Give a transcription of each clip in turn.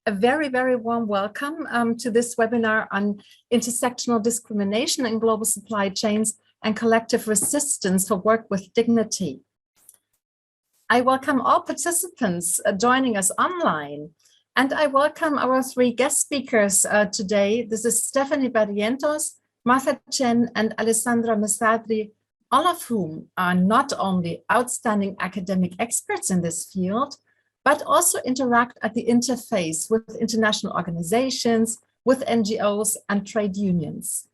A very, very warm welcome to this webinar on intersectional discrimination in global supply chains and collective resistance for work with dignity. I welcome all participants joining us online, and I welcome our three guest speakers today. This is Stephanie Barrientos, Martha Chen, and Alessandra Misadri, all of whom are not only outstanding academic experts in this field, but also interact at the interface with international organizations, with NGOs and trade unions.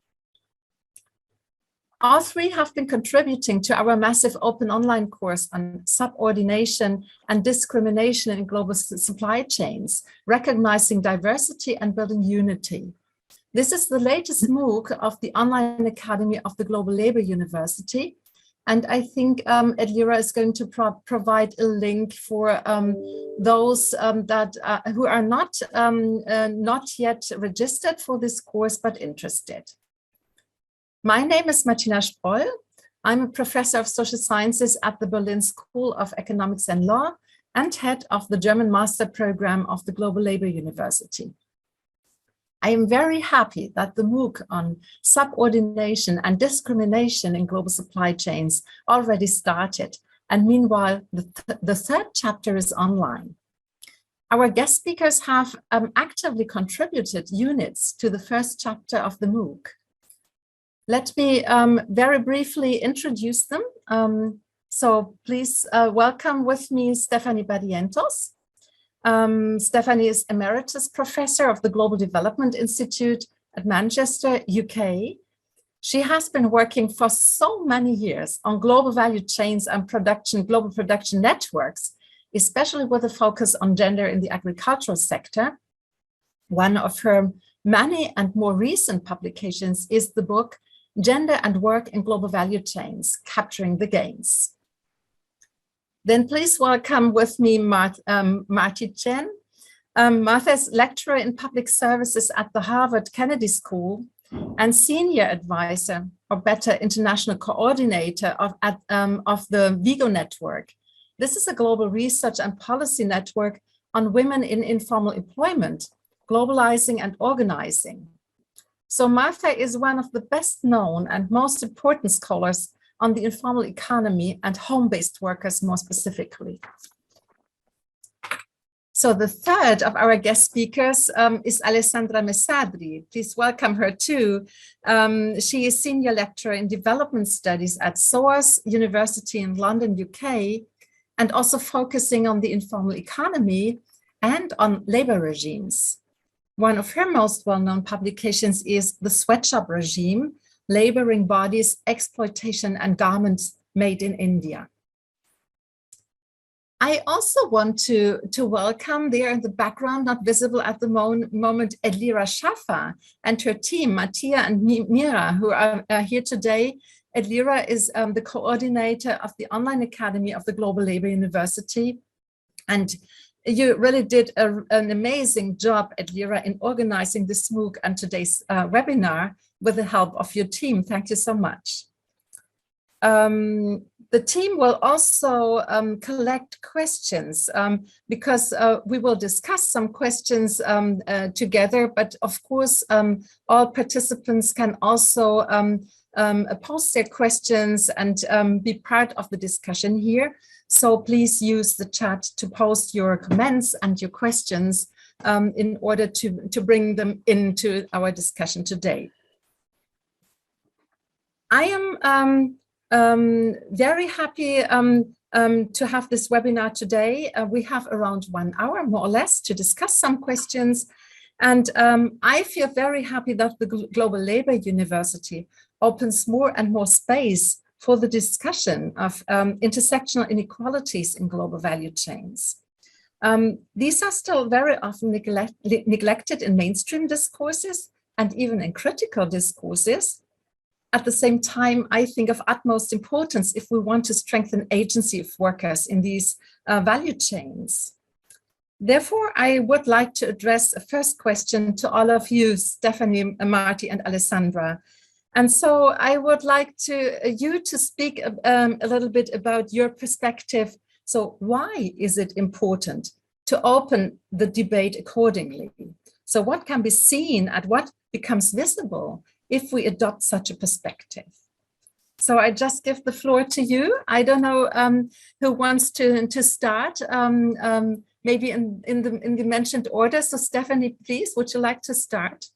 All three have been contributing to our massive open online course on subordination and discrimination in global supply chains, recognizing diversity and building unity. This is the latest MOOC of the Online Academy of the Global Labor University. And I think Edlira is going to provide a link for those who are not yet registered for this course, but interested. My name is Martina Sproll. I'm a professor of social sciences at the Berlin School of Economics and Law and head of the German master program of the Global Labor University. I am very happy that the MOOC on subordination and discrimination in global supply chains already started, and meanwhile, the third chapter is online. Our guest speakers have actively contributed units to the first chapter of the MOOC. Let me very briefly introduce them. So please welcome with me Stephanie Barrientos. Stephanie is Emeritus Professor of the Global Development Institute at Manchester, UK. She has been working for so many years on global value chains and global production networks, especially with a focus on gender in the agricultural sector. One of her many and more recent publications is the book Gender and Work in Global Value Chains, Capturing the Gains. Then please welcome with me Martha Chen. Martha is lecturer in public services at the Harvard Kennedy School and senior advisor, or better, international coordinator of the Vigo Network. This is a global research and policy network on women in informal employment, globalizing and organizing. So Martha is one of the best known and most important scholars on the informal economy and home-based workers more specifically. So the third of our guest speakers is Alessandra Mezzadri. Please welcome her too. She is senior lecturer in development studies at SOAS University in London, UK, and also focusing on the informal economy and on labor regimes. One of her most well-known publications is The Sweatshop Regime, Laboring Bodies, Exploitation and Garments Made in India. I also want to welcome there in the background, not visible at the moment, Edlira Schaffer and her team, Mattia and Mira, who are here today. Edlira is the coordinator of the Online Academy of the Global Labor University. And you really did an amazing job, Edlira, in organizing this MOOC and today's webinar with the help of your team. Thank you so much. The team will also collect questions because we will discuss some questions together, but of course, all participants can also post their questions and be part of the discussion here. So please use the chat to post your comments and your questions in order to bring them into our discussion today. I am very happy to have this webinar today. We have around 1 hour, more or less, to discuss some questions. And I feel very happy that the Global Labor University opens more and more space for the discussion of intersectional inequalities in global value chains. These are still very often neglected in mainstream discourses and even in critical discourses. At the same time, I think of utmost importance if we want to strengthen agency of workers in these value chains. Therefore, I would like to address a first question to all of you, Stephanie, Marty, and Alessandra. And so I would like you to speak a little bit about your perspective. So why is it important to open the debate accordingly. So what can be seen and what becomes visible if we adopt such a perspective? So I just give the floor to you. I don't know who wants to start, maybe in the mentioned order. So Stephanie, please, would you like to start?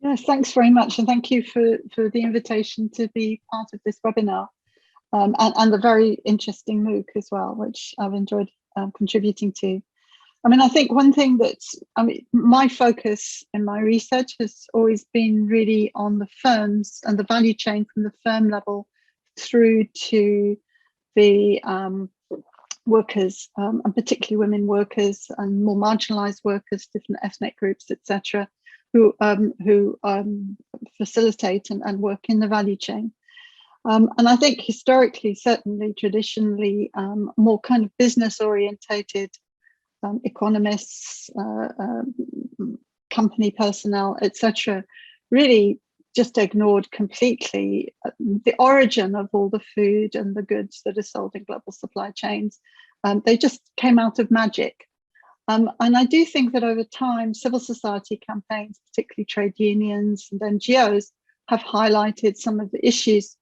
Yes, thanks very much. And thank you for the invitation to be part of this webinar and the very interesting MOOC as well, which I've enjoyed contributing to. I mean, I think one thing that's, my focus in my research has always been really on the firms and the value chain from the firm level through to the workers, and particularly women workers and more marginalized workers, different ethnic groups, etc., who facilitate and work in the value chain. And I think historically, certainly traditionally, more kind of business orientated economists, company personnel, etc., really just ignored completely the origin of all the food and the goods that are sold in global supply chains. They just came out of magic. And I do think that over time, civil society campaigns, particularly trade unions and NGOs, have highlighted some of the issues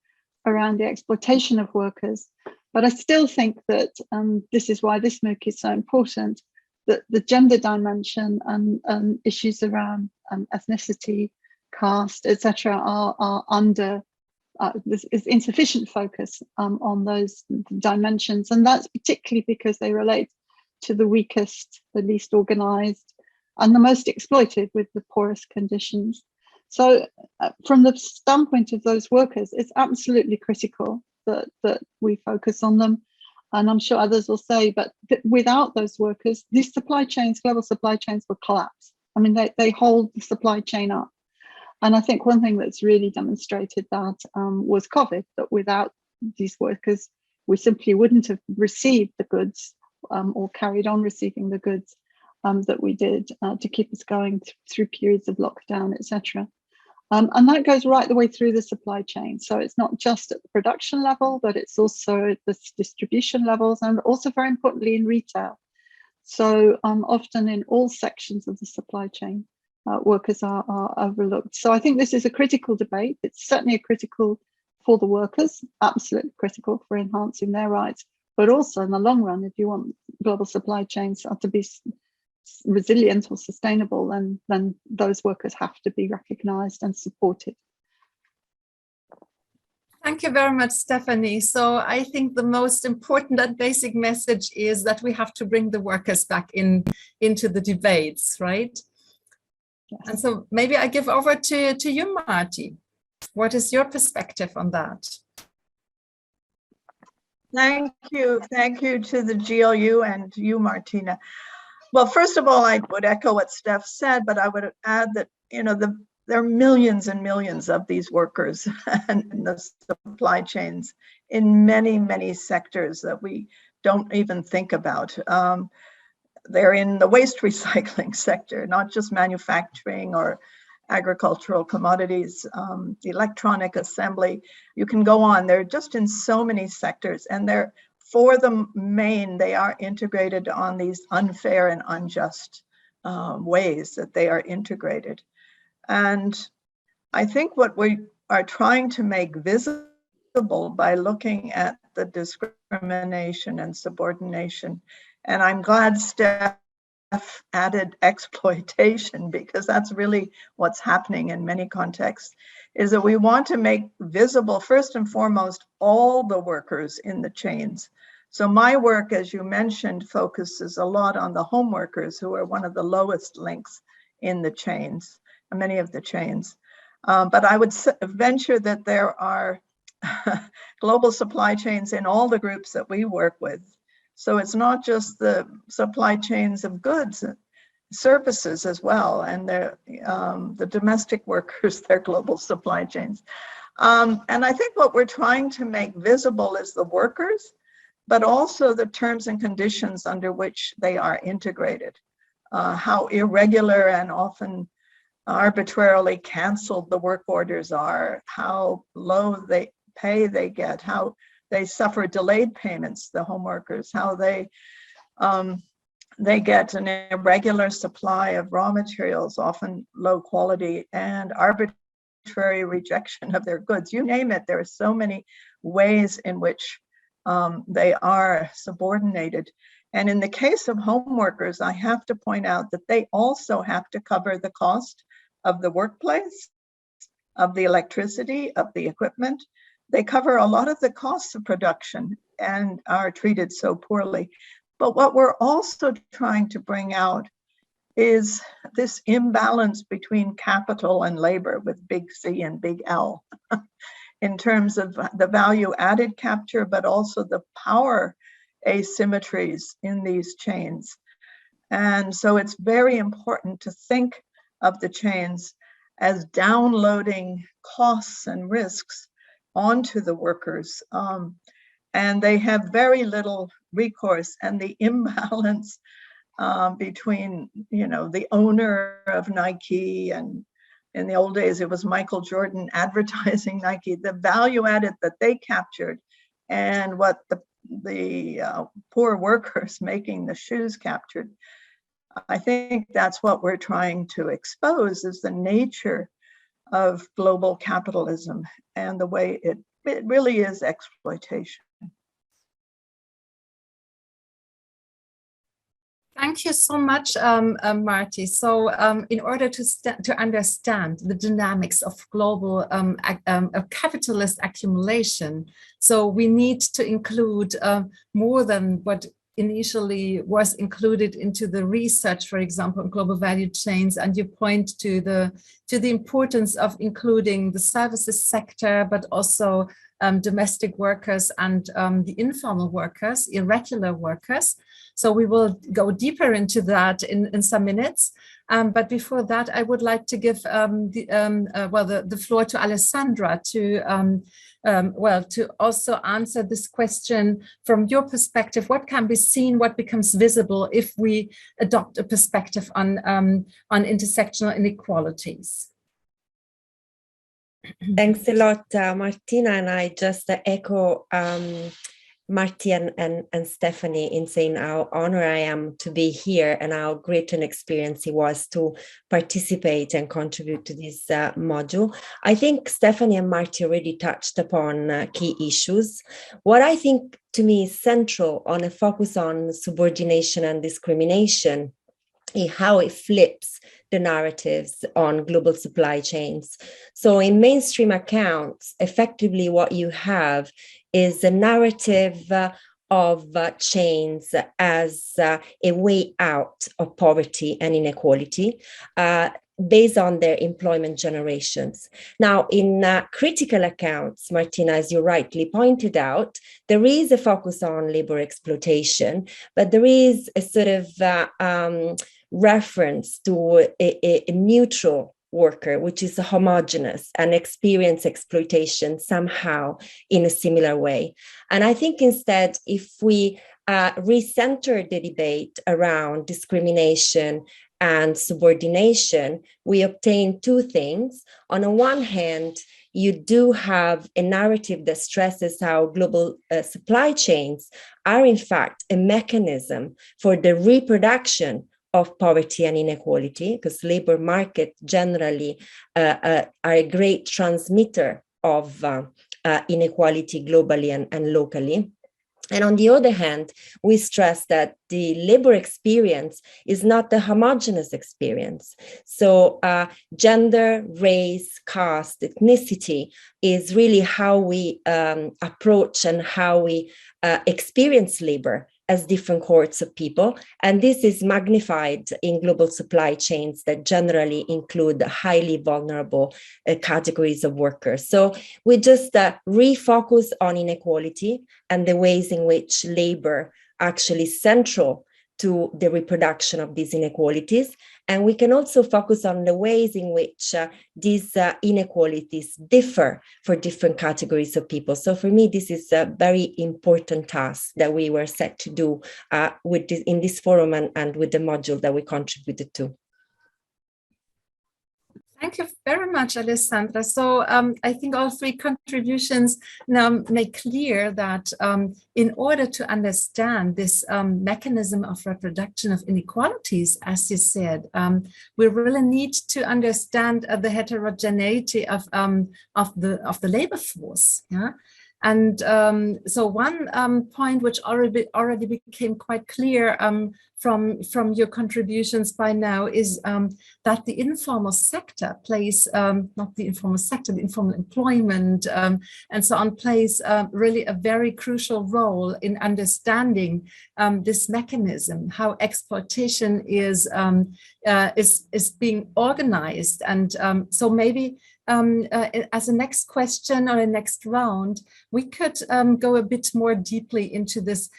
around the exploitation of workers. But I still think that this is why this MOOC is so important, that the gender dimension and issues around ethnicity, caste, etc., are under, there's insufficient focus on those dimensions. And that's particularly because they relate to the weakest, the least organized, and the most exploited with the poorest conditions. So from the standpoint of those workers, it's absolutely critical that we focus on them. And I'm sure others will say, but without those workers, these supply chains, global supply chains will collapse. I mean, they hold the supply chain up. And I think one thing that's really demonstrated that was COVID, that without these workers, we simply wouldn't have received the goods or carried on receiving the goods that we did to keep us going through periods of lockdown, etc. And that goes right the way through the supply chain. So it's not just at the production level, but it's also at the distribution levels and also very importantly in retail. So often in all sections of the supply chain, workers are overlooked. So I think this is a critical debate. It's certainly critical for the workers, absolutely critical for enhancing their rights, but also in the long run, if you want global supply chains to be resilient or sustainable, then those workers have to be recognized and supported. Thank you very much, Stephanie. So I think the most important and basic message is that we have to bring the workers back into the debates, right? Yes. And so maybe I give over to you, Marty. What is your perspective on that? Thank you to the GLU and you, Martina. Well, first of all, I would echo what Steph said, but I would add that, you know, there are millions and millions of these workers in the supply chains in many, many sectors that we don't even think about. They're in the waste recycling sector, not just manufacturing or agricultural commodities, electronic assembly. You can go on. They're just in so many sectors, and they're, for the main, they are integrated on these unfair and unjust ways that they are integrated. And I think what we are trying to make visible by looking at the discrimination and subordination, and I'm glad Steph added exploitation, because that's really what's happening in many contexts, is that we want to make visible, first and foremost, all the workers in the chains. So my work, as you mentioned, focuses a lot on the home workers, who are one of the lowest links in the chains, many of the chains. But I would venture that there are global supply chains in all the groups that we work with. So it's not just the supply chains of goods, services as well, and the domestic workers, their global supply chains. And I think what we're trying to make visible is the workers, but also the terms and conditions under which they are integrated, how irregular and often arbitrarily canceled the work orders are, how low pay they get, how they suffer delayed payments, the home workers, how they they get an irregular supply of raw materials, often low quality, and arbitrary rejection of their goods. You name it, there are so many ways in which they are subordinated. And in the case of home workers, I have to point out that they also have to cover the cost of the workplace, of the electricity, of the equipment. They cover a lot of the costs of production and are treated so poorly. But what we're also trying to bring out is this imbalance between capital and labor with big C and big L in terms of the value added capture, but also the power asymmetries in these chains. And so it's very important to think of the chains as downloading costs and risks onto the workers. And they have very little recourse, and the imbalance between, the owner of Nike, and in the old days, it was Michael Jordan advertising Nike, the value added that they captured and what the poor workers making the shoes captured. I think that's what we're trying to expose, is the nature of global capitalism and the way it really is exploitation. Thank you so much, Marty. So in order to understand the dynamics of global capitalist accumulation, so we need to include more than what initially was included into the research, for example, in global value chains. And you point to the importance of including the services sector, but also domestic workers and the informal workers, irregular workers. So we will go deeper into that in some minutes. But before that, I would like to give the floor to Alessandra to also answer this question from your perspective. What can be seen, what becomes visible if we adopt a perspective on intersectional inequalities? Thanks a lot, Martina, and I just echo Marty and Stephanie in saying how honored I am to be here and how great an experience it was to participate and contribute to this module. I think Stephanie and Marty already touched upon key issues. What I think to me is central on a focus on subordination and discrimination is how it flips the narratives on global supply chains. So in mainstream accounts, effectively what you have is a narrative of chains as a way out of poverty and inequality based on their employment generations. Now, in critical accounts, Martina, as you rightly pointed out, there is a focus on labor exploitation, but there is a sort of reference to a neutral worker, which is homogeneous and experience exploitation somehow in a similar way. And I think instead, if we recenter the debate around discrimination and subordination, we obtain two things. On the one hand, you do have a narrative that stresses how global supply chains are in fact a mechanism for the reproduction of poverty and inequality, because labor markets generally are a great transmitter of inequality globally and locally. And on the other hand, we stress that the labor experience is not a homogeneous experience. So gender, race, caste, ethnicity is really how we approach and how we experience labor as different cohorts of people. And this is magnified in global supply chains that generally include highly vulnerable categories of workers. So we just refocus on inequality and the ways in which labor actually is central to the reproduction of these inequalities. And we can also focus on the ways in which these inequalities differ for different categories of people. So for me, this is a very important task that we were set to do in this forum and with the module that we contributed to. Thank you very much, Alessandra. So I think all three contributions now make clear that in order to understand this mechanism of reproduction of inequalities, as you said, we really need to understand the heterogeneity of the labor force. Yeah. And so one point which already became quite clear from your contributions by now is that the informal sector plays, not the informal sector, the informal employment and so on plays really a very crucial role in understanding this mechanism, how exploitation is being organized. And so maybe as a next question or a next round, we could go a bit more deeply into this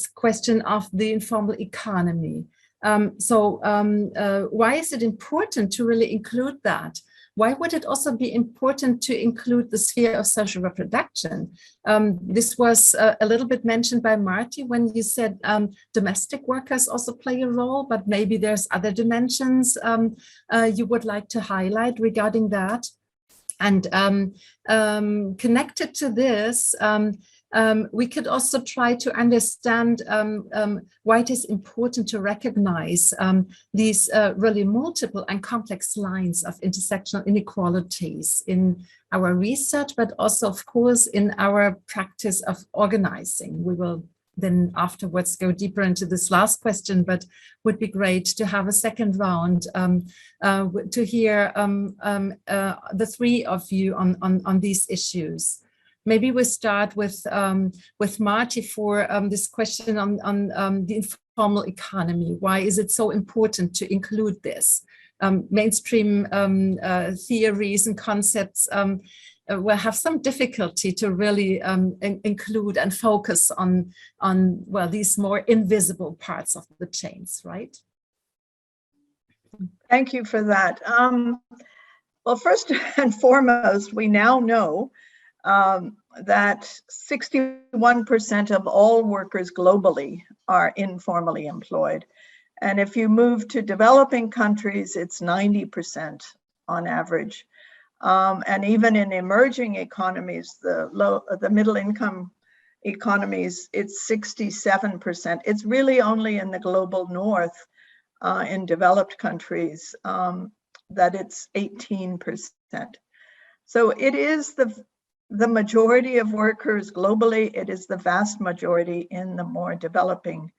question of the informal economy. Why is it important to really include that? Why would it also be important to include the sphere of social reproduction? This was a little bit mentioned by Marty when you said domestic workers also play a role, but maybe there's other dimensions you would like to highlight regarding that. And connected to this, we could also try to understand why it is important to recognize these really multiple and complex lines of intersectional inequalities in our research, but also, of course, in our practice of organizing. We will then afterwards go deeper into this last question, but would be great to have a second round to hear the three of you on these issues. Maybe we start with Marty for this question on the informal economy. Why is it so important to include this? Mainstream theories and concepts will have some difficulty to really include and focus on well, these more invisible parts of the chains, right? Thank you for that. Well, first and foremost, we now know that 61% of all workers globally are informally employed. And if you move to developing countries, it's 90% on average. And even in emerging economies, the middle income economies, it's 67%. It's really only in the global north, in developed countries, that it's 18%. So it is the majority of workers globally. It is the vast majority in the more developing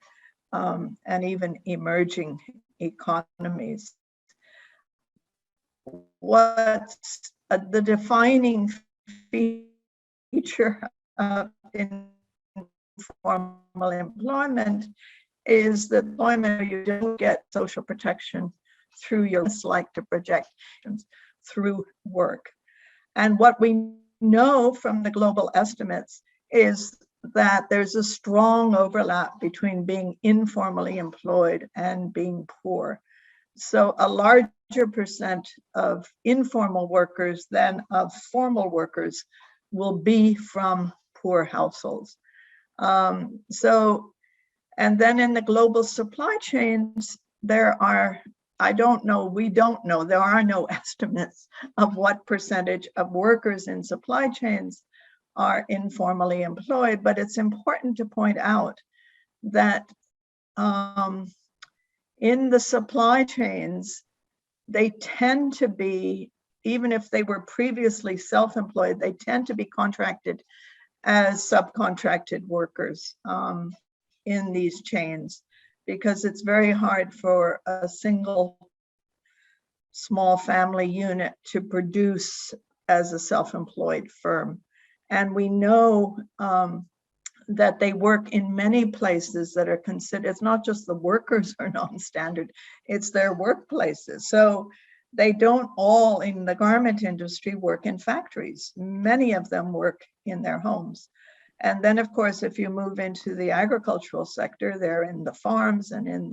and even emerging economies. What's the defining feature of informal employment is that employment, you don't get social protection through your like to project through work. And what we know from the global estimates is that there's a strong overlap between being informally employed and being poor. So a larger percent of informal workers than of formal workers will be from poor households. And then in the global supply chains, there are, we don't know, there are no estimates of what percentage of workers in supply chains are informally employed, but it's important to point out that in the supply chains, they tend to be, even if they were previously self-employed, they tend to be contracted as subcontracted workers in these chains, because it's very hard for a single small family unit to produce as a self-employed firm. And we know that they work in many places that are considered, it's not just the workers are non-standard, it's their workplaces. So they don't all in the garment industry work in factories. Many of them work in their homes. And then of course, if you move into the agricultural sector, they're in the farms and in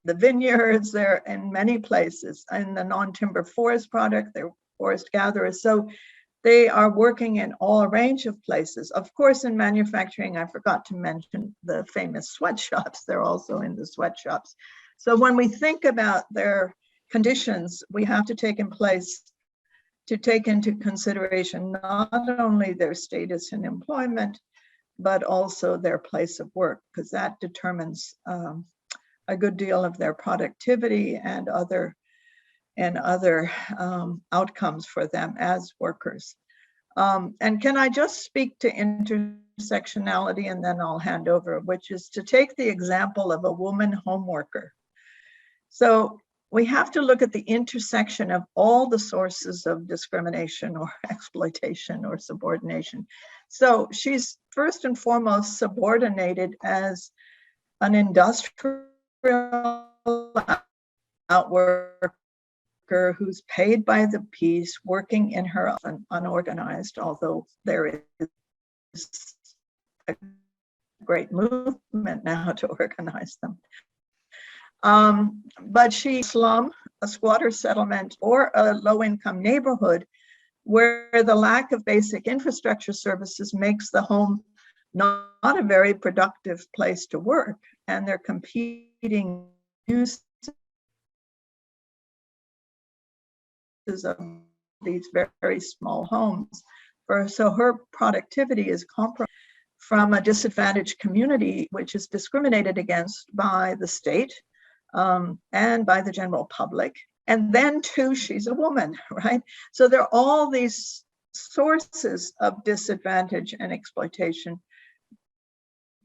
the vineyards, they're in many places. In the non-timber forest product, they're forest gatherers. So they are working in all range of places. Of course, in manufacturing, I forgot to mention the famous sweatshops. They're also in the sweatshops. So when we think about their conditions, we have to take into consideration not only their status in employment, but also their place of work, because that determines a good deal of their productivity and other outcomes for them as workers. And can I just speak to intersectionality, and then I'll hand over, which is to take the example of a woman home worker. So we have to look at the intersection of all the sources of discrimination or exploitation or subordination. So she's first and foremost subordinated as an industrial outworker who's paid by the piece, working in her often unorganized, although there is a great movement now to organize them. But she slum, a squatter settlement, or a low-income neighborhood where the lack of basic infrastructure services makes the home not a very productive place to work, and they're competing uses of these very, very small homes. So her productivity is compromised from a disadvantaged community, which is discriminated against by the state and by the general public. And then too, she's a woman, right? So there are all these sources of disadvantage and exploitation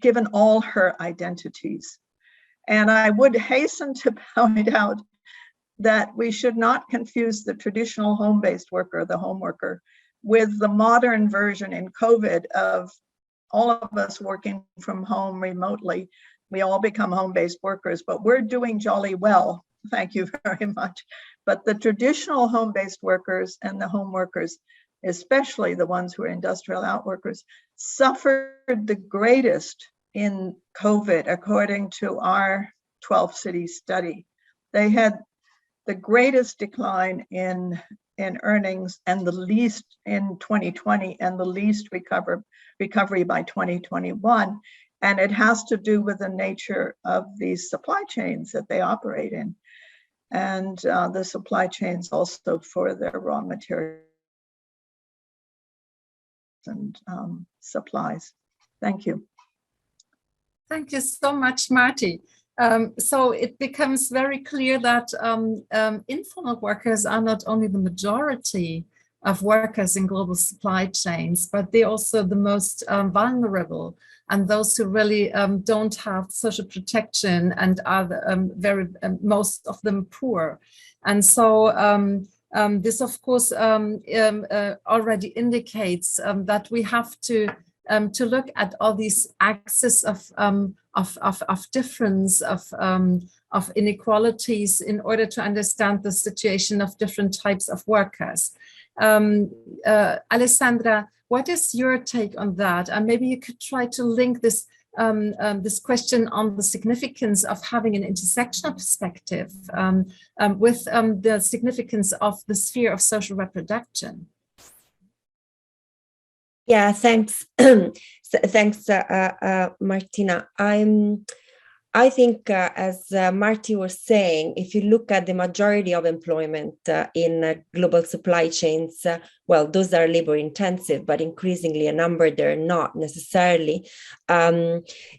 given all her identities. And I would hasten to point out that we should not confuse the traditional home-based worker, the home worker, with the modern version in COVID of all of us working from home remotely. We all become home-based workers, but we're doing jolly well. Thank you very much. But the traditional home-based workers and the home workers, especially the ones who are industrial outworkers, suffered the greatest in COVID, according to our 12-city study. They had the greatest decline in earnings and the least in 2020 and the least recovery by 2021. And it has to do with the nature of these supply chains that they operate in. And the supply chains also for their raw materials and supplies. Thank you. Thank you so much, Marty. So it becomes very clear that informal workers are not only the majority of workers in global supply chains, but they're also the most vulnerable and those who really don't have social protection and are most of them poor. And so this, of course, already indicates that we have to look at all these axes of difference, of inequalities, in order to understand the situation of different types of workers. Alessandra, what is your take on that? And maybe you could try to link this this question on the significance of having an intersectional perspective with the significance of the sphere of social reproduction. Yeah, thanks. Thanks, Martina. I think, as Marty was saying, if you look at the majority of employment in global supply chains, well, those are labor intensive, but increasingly a number they're not necessarily,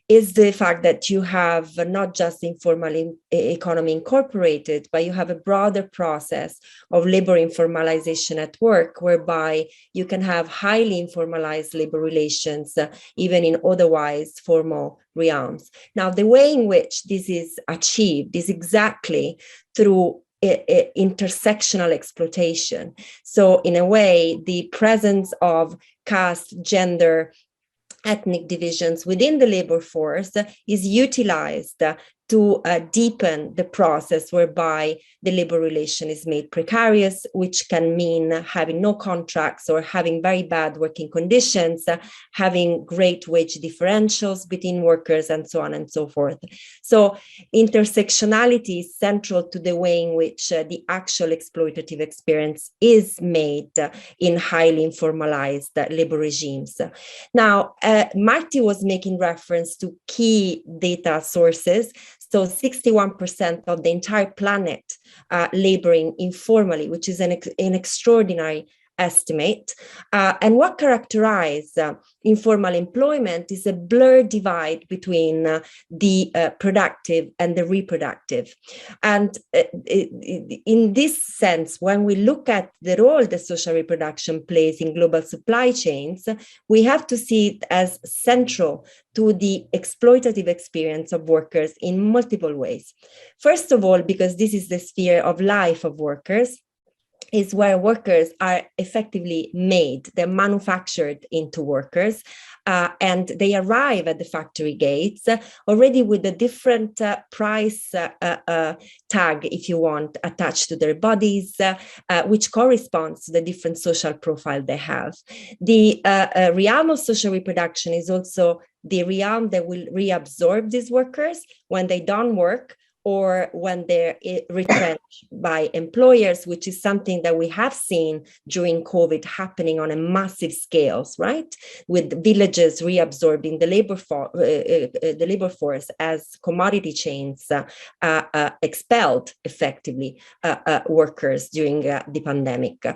is the fact that you have not just the informal economy incorporated, but you have a broader process of labor informalization at work, whereby you can have highly informalized labor relations, even in otherwise formal realms. Now, the way in which this is achieved is exactly through intersectional exploitation. So in a way, the presence of caste, gender, ethnic divisions within the labor force is utilized to deepen the process whereby the labor relation is made precarious, which can mean having no contracts or having very bad working conditions, having great wage differentials between workers, and so on and so forth. So intersectionality is central to the way in which the actual exploitative experience is made in highly informalized labor regimes. Now, Marty was making reference to key data sources, So 61% of the entire planet laboring informally, which is an extraordinary estimate. And what characterizes informal employment is a blurred divide between the productive and the reproductive. And in this sense, when we look at the role that social reproduction plays in global supply chains, we have to see it as central to the exploitative experience of workers in multiple ways. First of all, because this is the sphere of life of workers, is where workers are effectively made. They're manufactured into workers, and they arrive at the factory gates already with a different price tag, if you want, attached to their bodies, which corresponds to the different social profile they have. The realm of social reproduction is also the realm that will reabsorb these workers when they don't work, or when they're retrenched by employers, which is something that we have seen during COVID happening on a massive scale, right? With villages reabsorbing the labor force as commodity chains expelled effectively workers during the pandemic.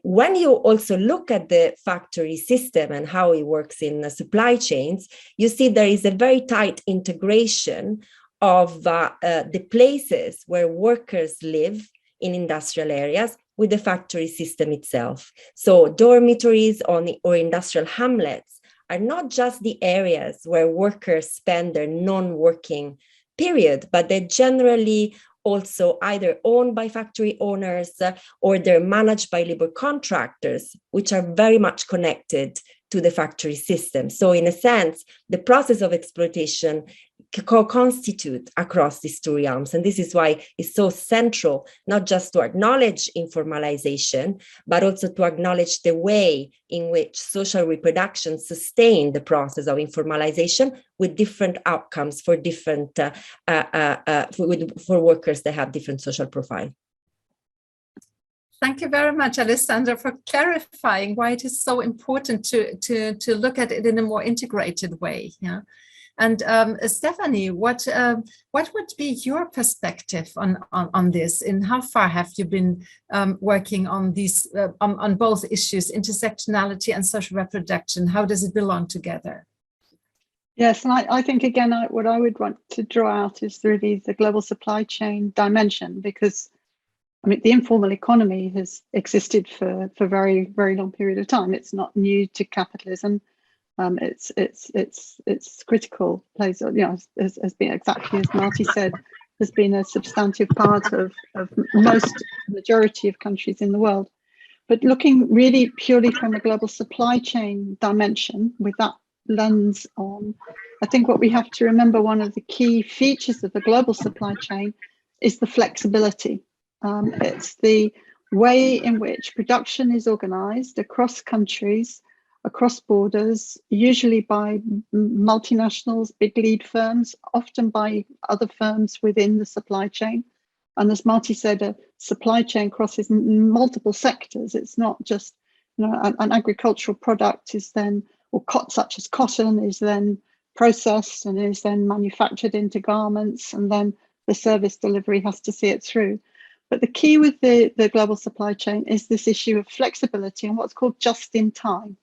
When you also look at the factory system and how it works in the supply chains, you see there is a very tight integration of the places where workers live in industrial areas with the factory system itself. So dormitories or industrial hamlets are not just the areas where workers spend their non-working period, but they're generally also either owned by factory owners or they're managed by labor contractors, which are very much connected to the factory system. So in a sense, the process of exploitation co-constitute across these two realms. And this is why it's so central, not just to acknowledge informalization, but also to acknowledge the way in which social reproduction sustain the process of informalization with different outcomes for different, for workers that have different social profile. Thank you very much, Alessandra, for clarifying why it is so important to look at it in a more integrated way. Yeah. And Stephanie, what would be your perspective on this? And how far have you been working on these on both issues, intersectionality and social reproduction? How does it belong together? Yes, and I think again, what I would want to draw out is really the global supply chain dimension, because I mean, the informal economy has existed for a very, very long period of time. It's not new to capitalism. It's critical, plays, you know, has been, exactly as Marty said, has been a substantive part of majority of countries in the world. But looking really purely from a global supply chain dimension with that lens on, I think what we have to remember, one of the key features of the global supply chain is the flexibility. It's the way in which production is organized across countries, across borders, usually by multinationals, big lead firms, often by other firms within the supply chain. And as Marty said, a supply chain crosses multiple sectors. It's not just, you know, an agricultural product is then, or such as cotton, is then processed and is then manufactured into garments, and then the service delivery has to see it through. But the key with the global supply chain is this issue of flexibility and what's called just in time.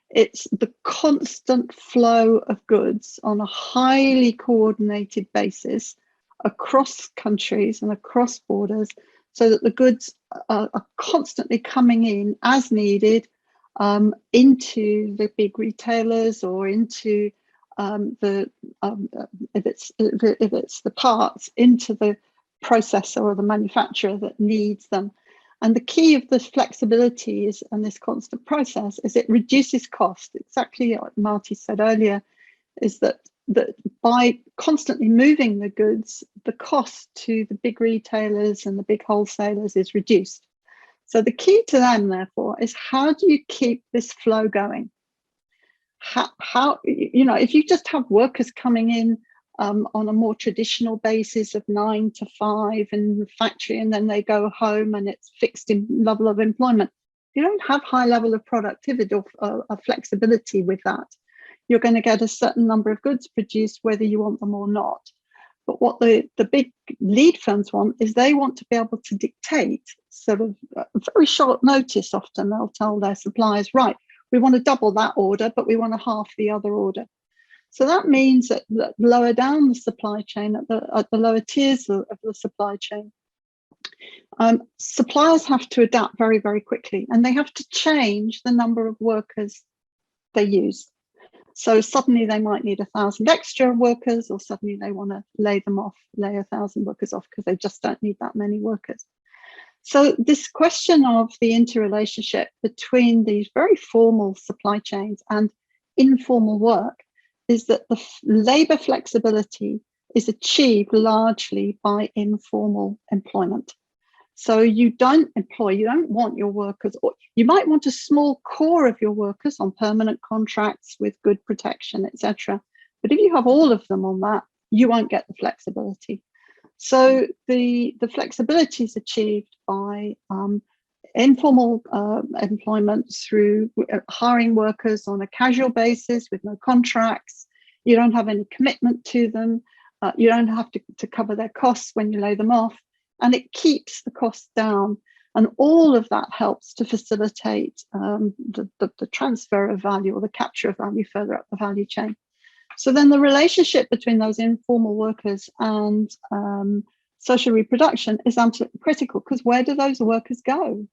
It's the constant flow of goods on a highly coordinated basis across countries and across borders, so that the goods are constantly coming in as needed into the big retailers or into if it's the parts, into the processor or the manufacturer that needs them. And the key of this flexibility is, and this constant process, is it reduces cost. Exactly what Marty said earlier, is that by constantly moving the goods, the cost to the big retailers and the big wholesalers is reduced. So the key to them, therefore, is how do you keep this flow going? How you know, if you just have workers coming in on a more traditional basis of 9 to 5 in the factory, and then they go home and it's fixed in level of employment, you don't have high level of productivity or flexibility with that. You're going to get a certain number of goods produced whether you want them or not. But what the big lead firms want is they want to be able to dictate sort of very short notice. Often they'll tell their suppliers, right, we want to double that order, but we want to half the other order. So that means that lower down the supply chain, at the lower tiers of the supply chain, suppliers have to adapt very, very quickly, and they have to change the number of workers they use. So suddenly they might need 1,000 extra workers, or suddenly they want to lay 1,000 workers off because they just don't need that many workers. So this question of the interrelationship between these very formal supply chains and informal work is that the labor flexibility is achieved largely by informal employment. So you don't want your workers, or you might want a small core of your workers on permanent contracts with good protection, etc. But if you have all of them on that, you won't get the flexibility. So the flexibility is achieved by informal employment through hiring workers on a casual basis with no contracts. You don't have any commitment to them. You don't have to cover their costs when you lay them off. And it keeps the costs down. And all of that helps to facilitate the transfer of value, or the capture of value further up the value chain. So then the relationship between those informal workers and social reproduction is critical, because where do those workers go?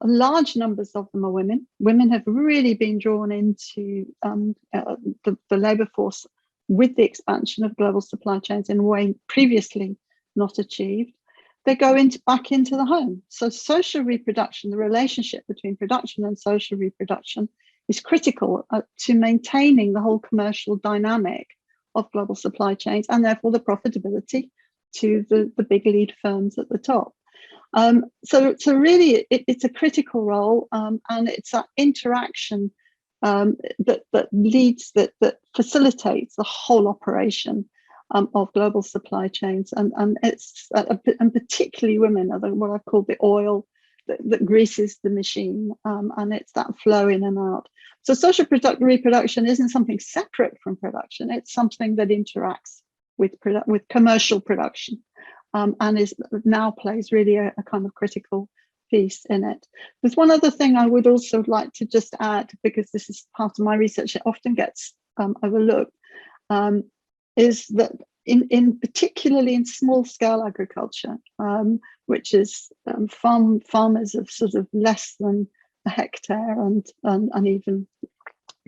Large numbers of them are women. Women have really been drawn into the labour force with the expansion of global supply chains in a way previously not achieved. They go back into the home. So social reproduction, the relationship between production and social reproduction, is critical to maintaining the whole commercial dynamic of global supply chains, and therefore the profitability to the big lead firms at the top. So really, it's a critical role, and it's that interaction that leads, that facilitates the whole operation of global supply chains, and it's and particularly women are what I call the oil that greases the machine, and it's that flow in and out. So social reproduction isn't something separate from production; it's something that interacts with commercial production, and now plays really a kind of critical piece in it. There's one other thing I would also like to just add, because this is part of my research, it often gets overlooked, is that particularly in small scale agriculture, which is farmers of sort of less than a hectare and even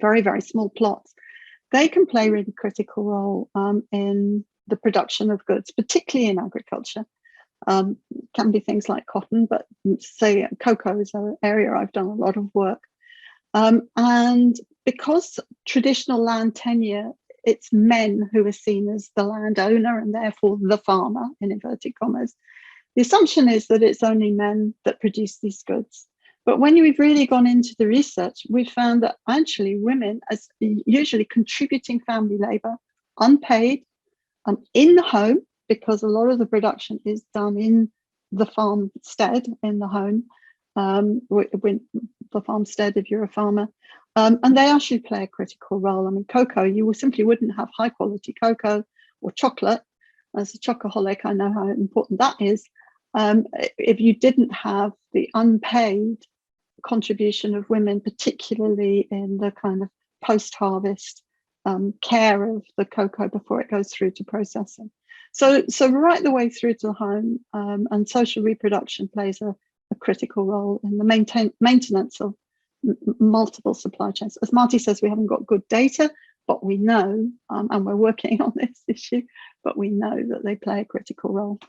very, very small plots, they can play a really critical role in the production of goods, particularly in agriculture. Can be things like cotton, but say cocoa is an area I've done a lot of work. And because traditional land tenure, it's men who are seen as the landowner and therefore the farmer, in inverted commas. The assumption is that it's only men that produce these goods. But when we've really gone into the research, we found that actually women, as usually contributing family labor, unpaid, in the home, because a lot of the production is done in the farmstead, in the home, the farmstead if you're a farmer, and they actually play a critical role. I mean, cocoa, you simply wouldn't have high quality cocoa or chocolate. As a chocoholic, I know how important that is. If you didn't have the unpaid contribution of women, particularly in the kind of post-harvest care of the cocoa before it goes through to processing. So right the way through to the home, and social reproduction plays a critical role in the maintenance of multiple supply chains. As Marty says, we haven't got good data, but we know, and we're working on this issue, but we know that they play a critical role.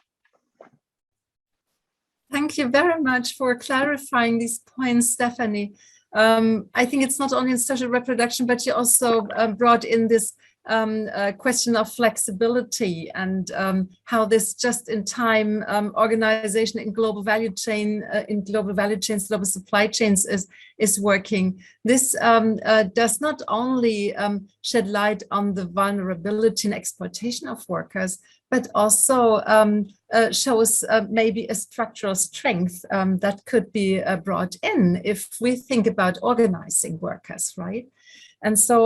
Thank you very much for clarifying these points, Stephanie. I think it's not only in social reproduction, but you also brought in this question of flexibility and how this just-in-time organization in global value chains, global supply chains is working. This does not only shed light on the vulnerability and exploitation of workers, but also shows maybe a structural strength that could be brought in if we think about organizing workers, right? And so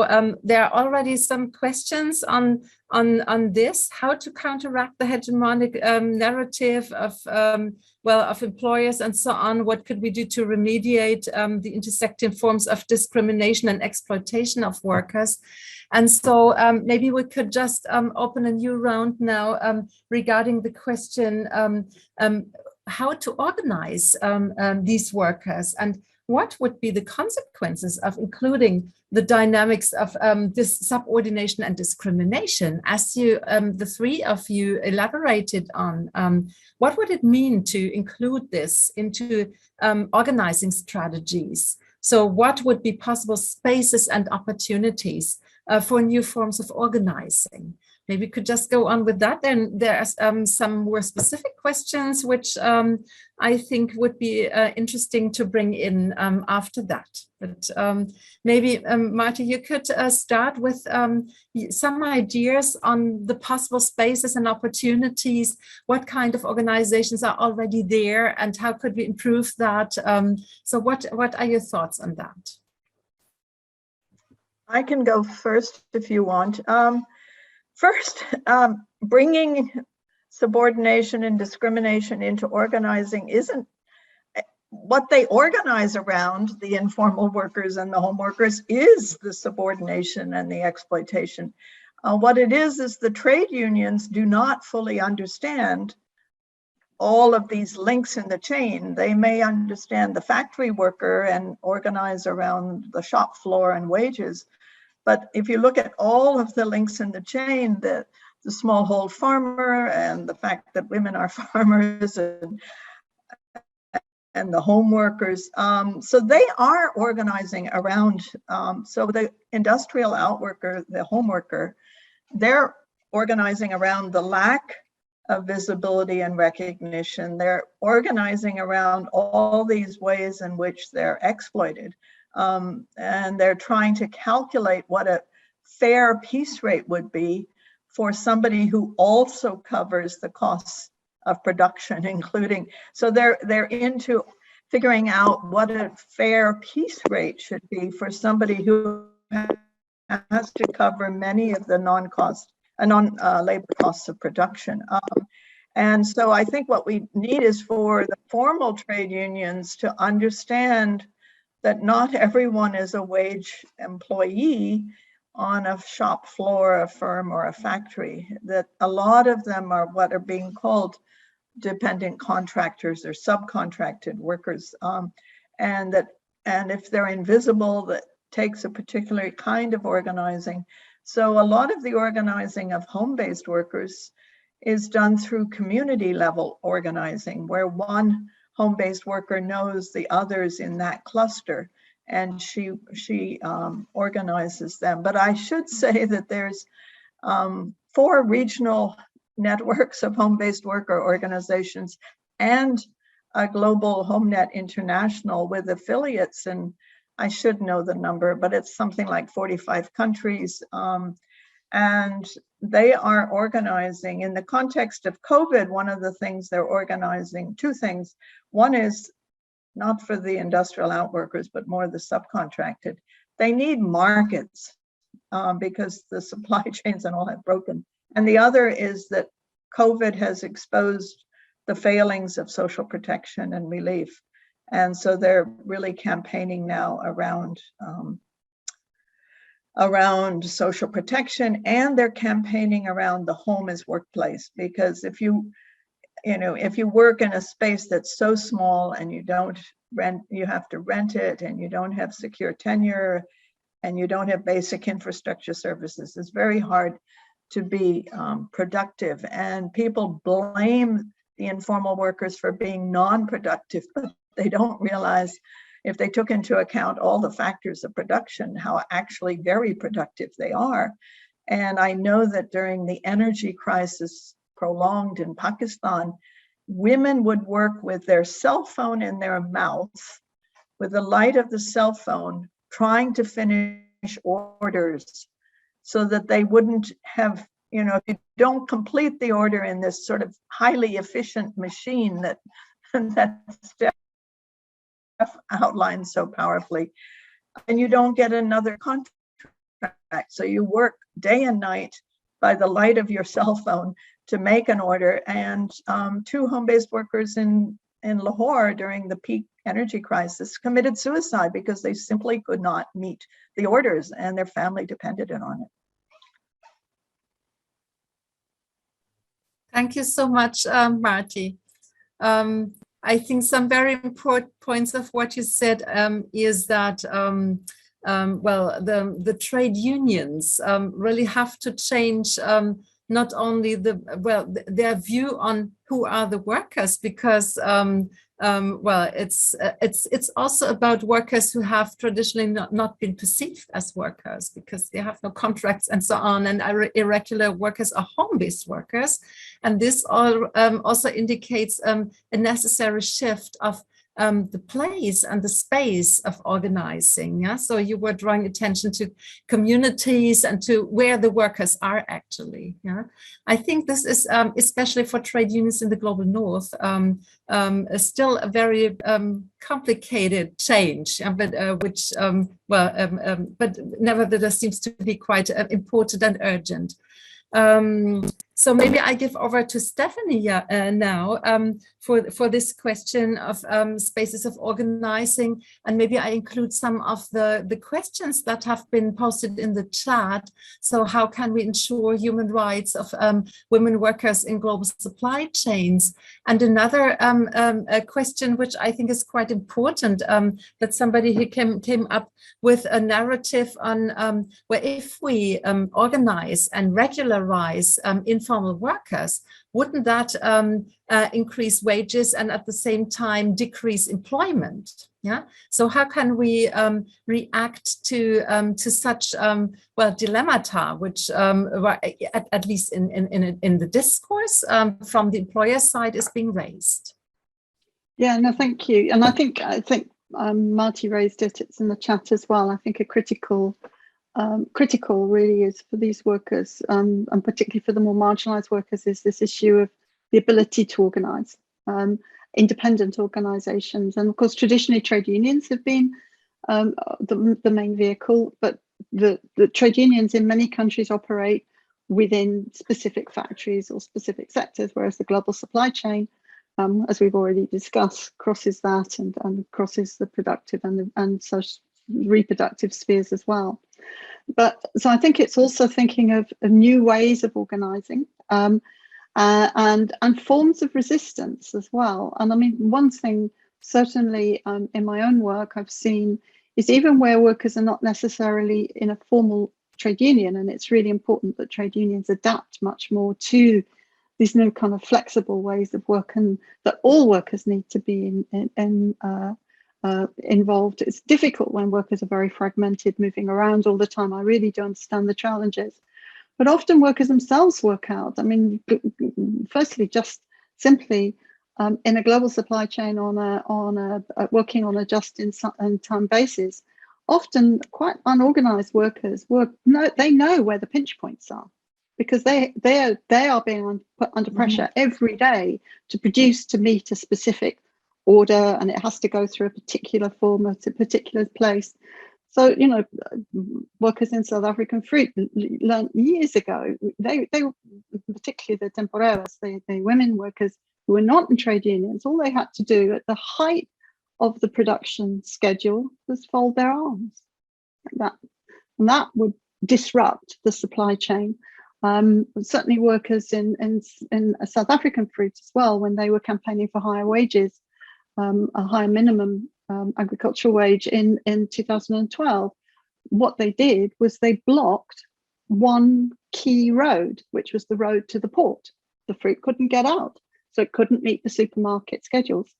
there are already some questions on this, how to counteract the hegemonic narrative of of employers and so on. What could we do to remediate the intersecting forms of discrimination and exploitation of workers? And so maybe we could just open a new round now regarding the question how to organize these workers, and what would be the consequences of including the dynamics of this subordination and discrimination, as you, the three of you, elaborated on. What would it mean to include this into organizing strategies? So what would be possible spaces and opportunities for new forms of organizing? Maybe we could just go on with that. Then there are some more specific questions, which I think would be interesting to bring in after that. But maybe, Marty, you could start with some ideas on the possible spaces and opportunities. What kind of organizations are already there, and how could we improve that? So what are your thoughts on that? I can go first if you want. First, bringing subordination and discrimination into organizing isn't what they organize around. The informal workers and the home workers is the subordination and the exploitation. What it is the trade unions do not fully understand all of these links in the chain. They may understand the factory worker and organize around the shop floor and wages. But if you look at all of the links in the chain, the smallhold farmer and the fact that women are farmers and the home workers, so they are organizing around, so the industrial outworker, the home worker, they're organizing around the lack of visibility and recognition. They're organizing around all these ways in which they're exploited. And they're trying to calculate what a fair piece rate would be for somebody who also covers the costs of production, including, so they're into figuring out what a fair piece rate should be for somebody who has to cover many of the non-labor costs of production. And so I think what we need is for the formal trade unions to understand that not everyone is a wage employee on a shop floor, a firm, or a factory, that a lot of them are what are being called dependent contractors or subcontracted workers. And if they're invisible, that takes a particular kind of organizing. So a lot of the organizing of home-based workers is done through community level organizing, where one home-based worker knows the others in that cluster, and she organizes them. But I should say that there's 4 regional networks of home-based worker organizations and a global HomeNet International with affiliates, and I should know the number, but it's something like 45 countries. And they are organizing in the context of COVID. One of the things they're organizing, 2 things. One is not for the industrial outworkers, but more the subcontracted. They need markets because the supply chains and all have broken. And the other is that COVID has exposed the failings of social protection and relief. And so they're really campaigning now around social protection, and they're campaigning around the home as workplace. Because if you work in a space that's so small and you don't rent, you have to rent it, and you don't have secure tenure, and you don't have basic infrastructure services, it's very hard to be productive. And people blame the informal workers for being non-productive, but they don't realize, if they took into account all the factors of production, how actually very productive they are. And I know that during the energy crisis prolonged in Pakistan, women would work with their cell phone in their mouth, with the light of the cell phone, trying to finish orders so that they wouldn't have, if you don't complete the order in this sort of highly efficient machine that Steph outlines so powerfully, and you don't get another contract. contract. So you work day and night by the light of your cell phone to make an order. And 2 home-based workers in Lahore during the peak energy crisis committed suicide because they simply could not meet the orders and their family depended on it. Thank you so much, Marty. I think some very important points of what you said is that well, the trade unions really have to change not only their view on who are the workers, because well, it's also about workers who have traditionally not been perceived as workers because they have no contracts and so on, and irregular workers are home-based workers, and this all also indicates a necessary shift of the place and the space of organizing. Yeah, so you were drawing attention to communities and to where the workers are actually. Yeah, I think this is especially for trade unions in the global north still a very complicated change, but which but nevertheless seems to be quite important and urgent. So maybe I give over to Stephanie now for this question of spaces of organizing, and maybe I include some of the questions that have been posted in the chat. So how can we ensure human rights of women workers in global supply chains? And another question which I think is quite important, that somebody who came up with a narrative on where if we organize and regularize informal workers, wouldn't that increase wages and at the same time decrease employment? Yeah. So how can we react to such well dilemmata, which at least in the discourse from the employer side is being raised? Yeah. No, thank you. And I think Marty raised it. It's in the chat as well. I think a critical really is for these workers, and particularly for the more marginalized workers, is this issue of the ability to organize, independent organizations. And of course, traditionally trade unions have been the main vehicle, but the trade unions in many countries operate within specific factories or specific sectors, whereas the global supply chain, as we've already discussed, crosses that and crosses the productive and social reproductive spheres as well. But so I think it's also thinking of new ways of organizing and forms of resistance as well. And I mean, one thing certainly in my own work I've seen is even where workers are not necessarily in a formal trade union, and it's really important that trade unions adapt much more to these new kind of flexible ways of work, and that all workers need to be involved. It's difficult when workers are very fragmented, moving around all the time. I really do understand the challenges, but often workers themselves work out. I mean, firstly, just simply in a global supply chain working on a just-in-time basis, often quite unorganized workers they know where the pinch points are, because they are being put under pressure every day to produce to meet a specific order, and it has to go through a particular form at a particular place. So, you know, workers in South African fruit learned years ago, they particularly the temporeras, the women workers who were not in trade unions, all they had to do at the height of the production schedule was fold their arms. And that would disrupt the supply chain. Certainly workers in South African fruit as well, when they were campaigning for higher wages, a higher minimum agricultural wage in 2012, what they did was they blocked one key road, which was the road to the port. The fruit couldn't get out, so it couldn't meet the supermarket schedules.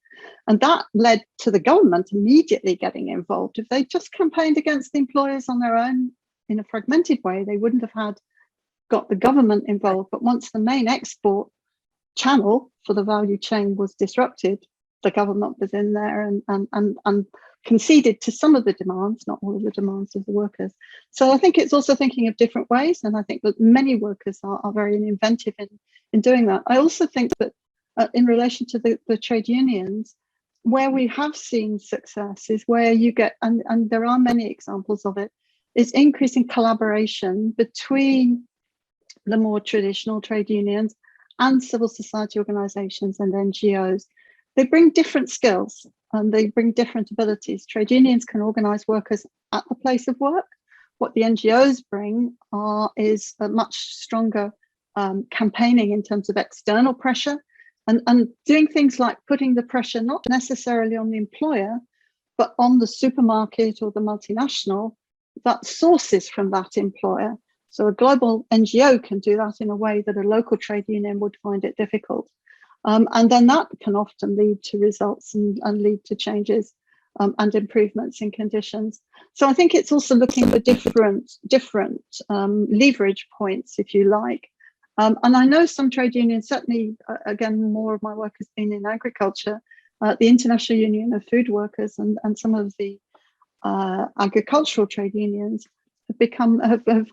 And that led to the government immediately getting involved. If they just campaigned against the employers on their own in a fragmented way, they wouldn't have got the government involved. But once the main export channel for the value chain was disrupted, the government was in there and conceded to some of the demands, not all of the demands of the workers. So I think it's also thinking of different ways, and I think that many workers are very inventive in doing that. I also think that in relation to the trade unions, where we have seen success is where you get, and there are many examples of it, is increasing collaboration between the more traditional trade unions and civil society organizations and NGOs. They bring different skills and they bring different abilities. Trade unions can organize workers at the place of work. What the NGOs bring is a much stronger campaigning in terms of external pressure and doing things like putting the pressure not necessarily on the employer, but on the supermarket or the multinational that sources from that employer. So a global NGO can do that in a way that a local trade union would find it difficult. And then that can often lead to results and lead to changes and improvements in conditions. So I think it's also looking for different leverage points, if you like. And I know some trade unions, certainly, again, more of my work has been in agriculture, the International Union of Food Workers and some of the agricultural trade unions have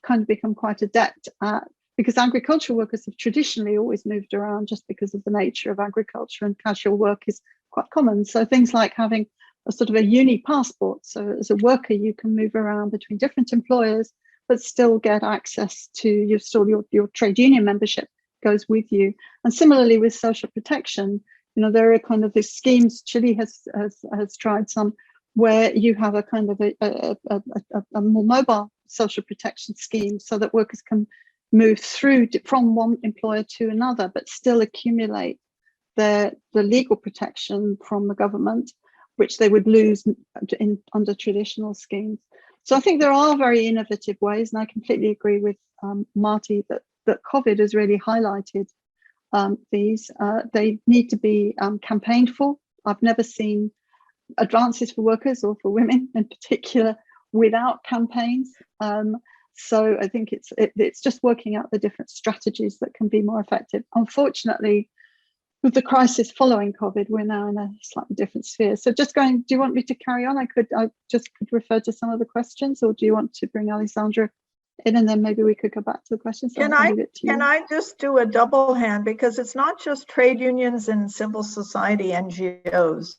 kind of become quite adept at, because agricultural workers have traditionally always moved around just because of the nature of agriculture, and casual work is quite common. So things like having a sort of a uni passport. So as a worker, you can move around between different employers, but still get access to your trade union membership goes with you. And similarly with social protection, you know, there are kind of these schemes. Chile has tried some where you have a kind of a more mobile social protection scheme so that workers can move through from one employer to another, but still accumulate the legal protection from the government, which they would lose under traditional schemes. So I think there are very innovative ways, and I completely agree with Marty that COVID has really highlighted these. They need to be campaigned for. I've never seen advances for workers or for women in particular without campaigns. So I think it's just working out the different strategies that can be more effective. Unfortunately, with the crisis following COVID, we're now in a slightly different sphere. So just going, do you want me to carry on? I could refer to some of the questions, or do you want to bring Alessandra in and then maybe we could go back to the questions? Can I just do a double hand, because it's not just trade unions and civil society NGOs.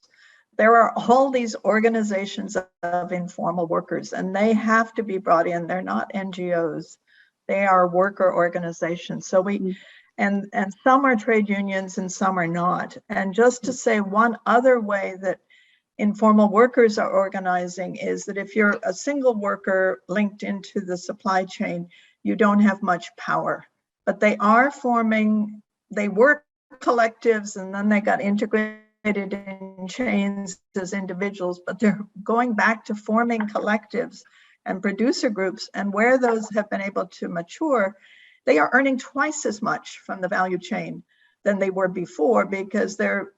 There are all these organizations of informal workers, and they have to be brought in. They're not NGOs. They are worker organizations. So and some are trade unions and some are not. And just to say one other way that informal workers are organizing is that if you're a single worker linked into the supply chain, you don't have much power. But they are forming, they work collectives and then they got integrated in chains as individuals, but they're going back to forming collectives and producer groups. And where those have been able to mature, they are earning twice as much from the value chain than they were before, because they're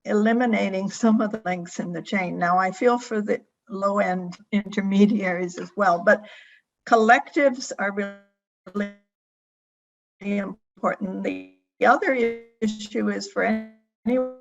eliminating some of the links in the chain. Now, I feel for the low-end intermediaries as well, but collectives are really important. The other issue is for anyone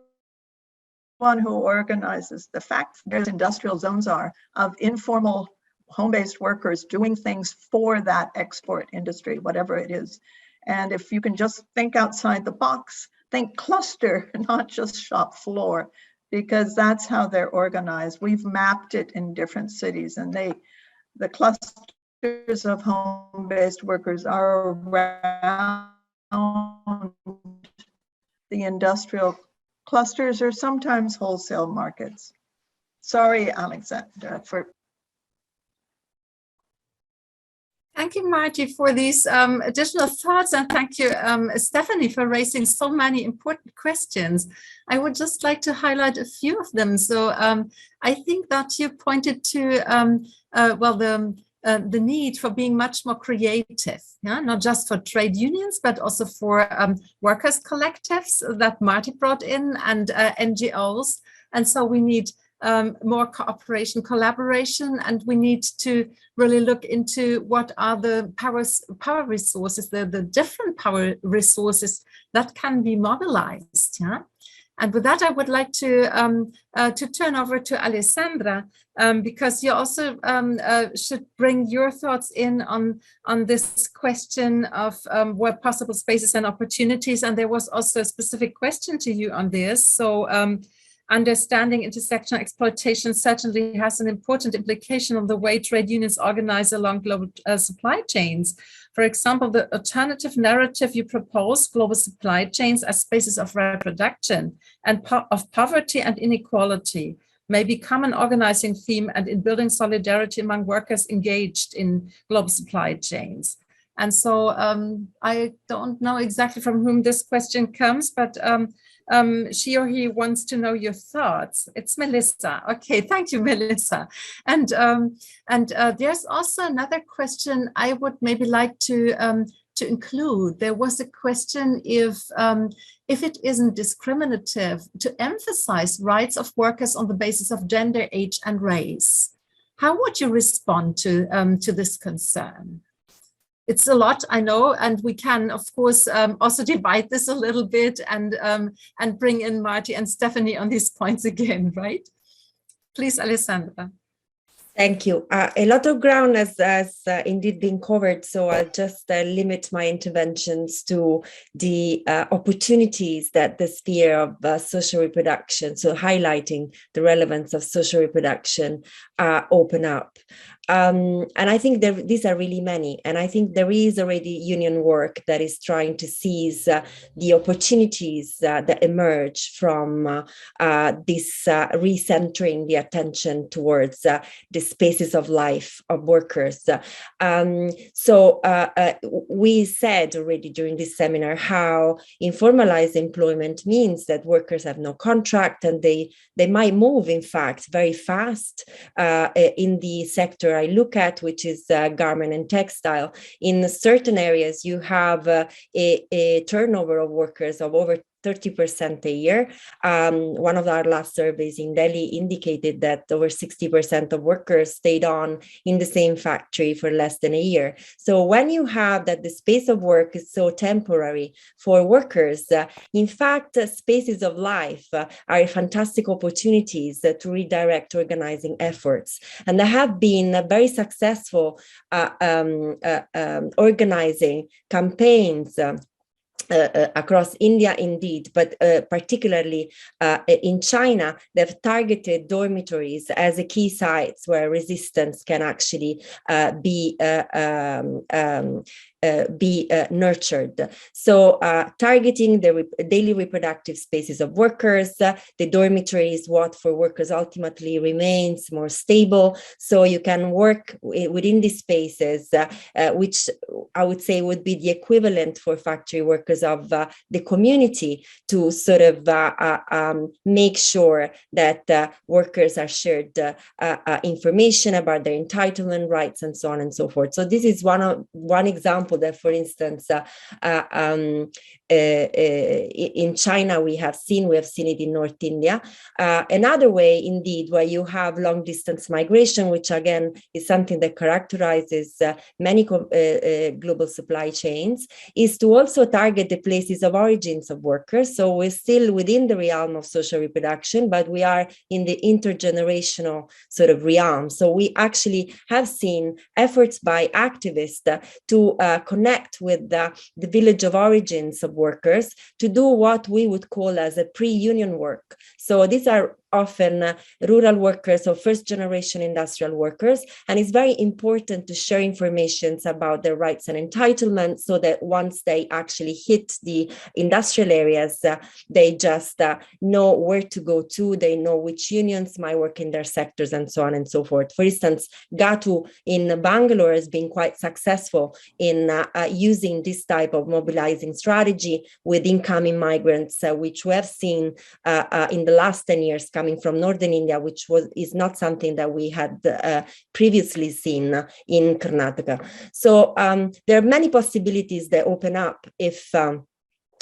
who organizes, the fact there's industrial zones are of informal home-based workers doing things for that export industry, whatever it is. And if you can just think outside the box, think cluster, not just shop floor, because that's how they're organized. We've mapped it in different cities, and the clusters of home-based workers are around the industrial clusters or sometimes wholesale markets. Sorry, Alexandra, for. Thank you, Marty, for these additional thoughts, and thank you, Stephanie, for raising so many important questions. I would just like to highlight a few of them. So I think that you pointed to, the need for being much more creative, not just for trade unions, but also for workers' collectives that Marty brought in, and NGOs. And so we need more cooperation, collaboration, and we need to really look into what are the power resources, the different power resources that can be mobilized. And with that, I would like to turn over to Alessandra, because you also should bring your thoughts in on this question of what possible spaces and opportunities. And there was also a specific question to you on this. So Understanding intersectional exploitation certainly has an important implication on the way trade unions organize along global supply chains. For example, the alternative narrative you propose, global supply chains as spaces of reproduction and of poverty and inequality, may become an organizing theme and in building solidarity among workers engaged in global supply chains. And so I don't know exactly from whom this question comes, but she or he wants to know your thoughts. It's Melissa. Okay, thank you, Melissa. And there's also another question I would maybe like to include. There was a question if it isn't discriminative to emphasize rights of workers on the basis of gender, age, and race. How would you respond to this concern? It's a lot, I know, and we can, of course, also divide this a little bit and bring in Marty and Stephanie on these points again, right? Please, Alessandra. Thank you. A lot of ground has indeed been covered, so I'll just limit my interventions to the opportunities that the sphere of social reproduction, so highlighting the relevance of social reproduction, open up. And I think these are really many. And I think there is already union work that is trying to seize the opportunities that emerge from this recentering the attention towards the spaces of life of workers. So we said already during this seminar how informalized employment means that workers have no contract and they might move, in fact, very fast in the sector I look at, which is garment and textile. In certain areas, you have a turnover of workers of over 30% a year. One of our last surveys in Delhi indicated that over 60% of workers stayed on in the same factory for less than a year. So when you have that the space of work is so temporary for workers, in fact, spaces of life are fantastic opportunities to redirect organizing efforts. And there have been very successful organizing campaigns across India, indeed, but particularly in China, they've targeted dormitories as a key sites where resistance can actually be nurtured. So targeting the daily reproductive spaces of workers, the dormitory is what for workers ultimately remains more stable. So you can work within these spaces, which I would say would be the equivalent for factory workers of the community, to sort of make sure that workers are shared information about their entitlement rights and so on and so forth. So this is one example that, for instance, in China we have seen it in North India. Another way, indeed, where you have long distance migration, which again is something that characterizes many global supply chains, is to also target the places of origins of workers. So we're still within the realm of social reproduction, but we are in the intergenerational sort of realm. So we actually have seen efforts by activists to connect with the village of origins of workers to do what we would call as a pre-union work. So these are often rural workers or first generation industrial workers. And it's very important to share information about their rights and entitlements so that once they actually hit the industrial areas, they just know where to go to, they know which unions might work in their sectors and so on and so forth. For instance, GATU in Bangalore has been quite successful in using this type of mobilizing strategy with incoming migrants, which we have seen in the last 10 years coming from Northern India, which is not something that we had previously seen in Karnataka. So there are many possibilities that open up if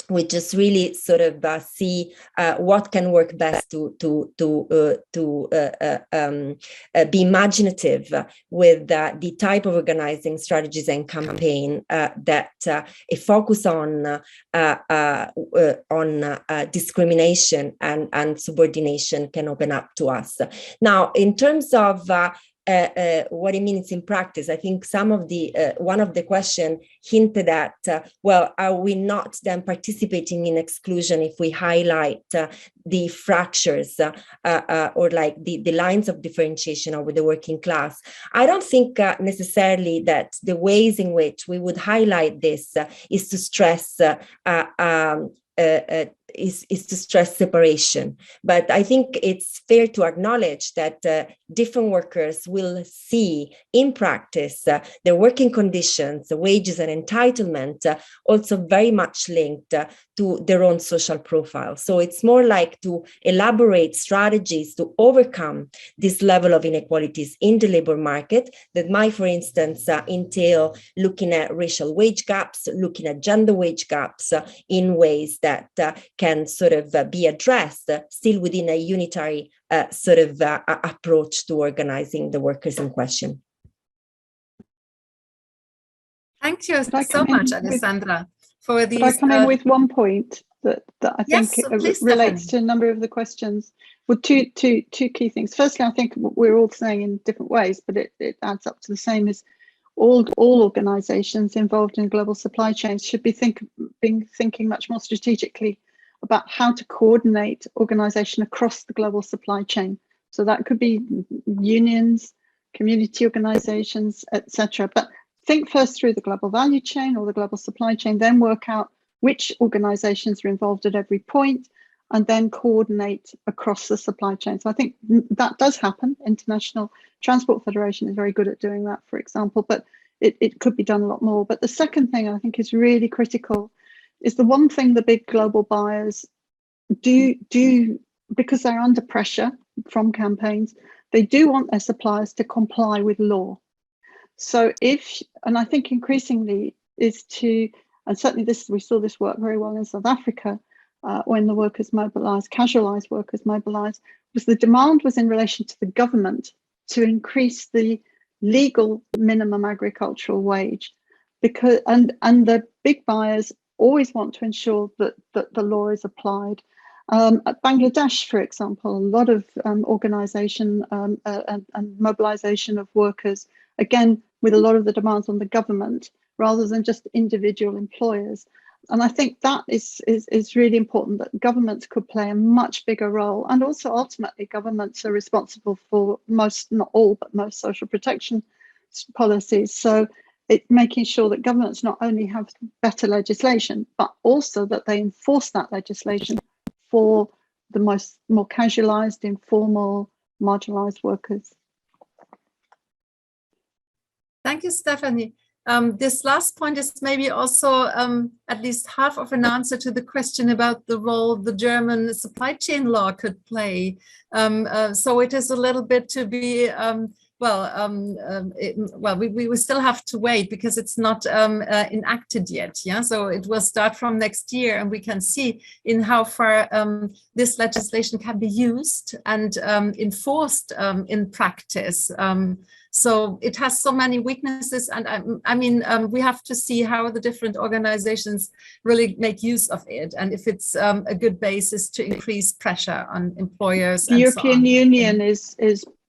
we just really sort of see what can work best to be imaginative with the type of organizing strategies and campaign that a focus on discrimination and subordination can open up to us. Now, in terms of what it means in practice. I think some of the one of the question hinted at, well, are we not then participating in exclusion if we highlight the fractures or like the lines of differentiation over the working class? I don't think necessarily that the ways in which we would highlight this is to stress is to stress separation. But I think it's fair to acknowledge that different workers will see in practice their working conditions, wages and entitlement also very much linked to their own social profile. So it's more like to elaborate strategies to overcome this level of inequalities in the labor market that might, for instance, entail looking at racial wage gaps, looking at gender wage gaps in ways that can sort of be addressed still within a unitary sort of approach to organizing the workers in question. Thank you so much, Alessandra, for these. Could I come in with one point that I think please, relates Stephanie. to a number of the questions? Well, two key things. Firstly, I think we're all saying in different ways, but it adds up to the same as all organizations involved in global supply chains should be thinking much more strategically about how to coordinate organization across the global supply chain. So that could be unions, community organizations, etc. But think first through the global value chain or the global supply chain, then work out which organizations are involved at every point, and then coordinate across the supply chain. So I think that does happen. International Transport Federation is very good at doing that, for example, but it could be done a lot more. But the second thing I think is really critical is the one thing the big global buyers do because they're under pressure from campaigns, they do want their suppliers to comply with law. So and I think increasingly is to, and certainly we saw this work very well in South Africa when the workers mobilized, casualized workers mobilized, was the demand was in relation to the government to increase the legal minimum agricultural wage, because and the big buyers always want to ensure that the law is applied. At Bangladesh, for example, a lot of organization and mobilization of workers, again, with a lot of the demands on the government rather than just individual employers. And I think that is really important, that governments could play a much bigger role. And also ultimately governments are responsible for most, not all, but most social protection policies. So it's making sure that governments not only have better legislation, but also that they enforce that legislation for the more casualized, informal, marginalized workers. Thank you, Stephanie. This last point is maybe also at least half of an answer to the question about the role the German supply chain law could play. So it is a little bit to be, we still have to wait because it's not enacted yet. Yeah, so it will start from next year, and we can see in how far this legislation can be used and enforced in practice. So it has so many weaknesses, and we have to see how the different organizations really make use of it, and if it's a good basis to increase pressure on employers. The European Union is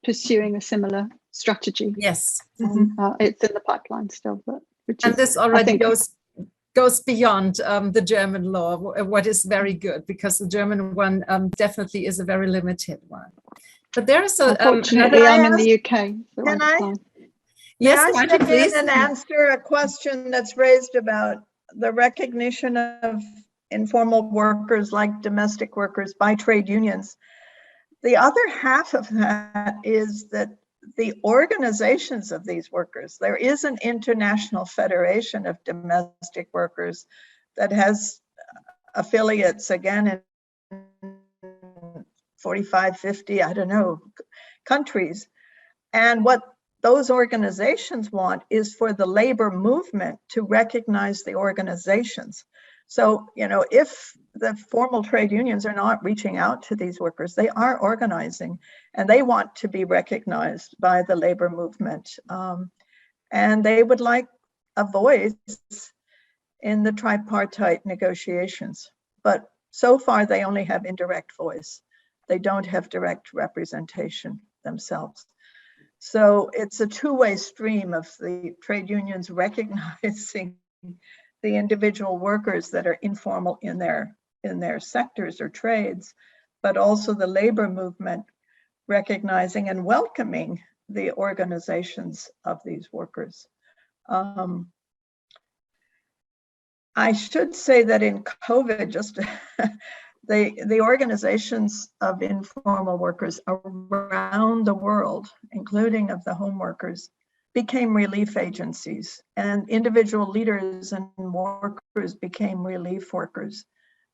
pursuing a similar strategy. Yes, it's in the pipeline still, but this already goes beyond the German law, what is very good, because the German one definitely is a very limited one. But there is unfortunately, I'm in the UK. So can I? Yes, Can I step in and answer a question that's raised about the recognition of informal workers like domestic workers by trade unions? The other half of that is that the organizations of these workers, there is an international federation of domestic workers that has affiliates, again, in 45, 50, I don't know, countries. And what those organizations want is for the labor movement to recognize the organizations. So, if the formal trade unions are not reaching out to these workers, they are organizing, and they want to be recognized by the labor movement. And they would like a voice in the tripartite negotiations. But so far, they only have indirect voice. They don't have direct representation themselves. So it's a two-way stream of the trade unions recognizing the individual workers that are informal in their sectors or trades, but also the labor movement recognizing and welcoming the organizations of these workers. I should say that in COVID, just the organizations of informal workers around the world, including of the home workers, became relief agencies, and individual leaders and workers became relief workers.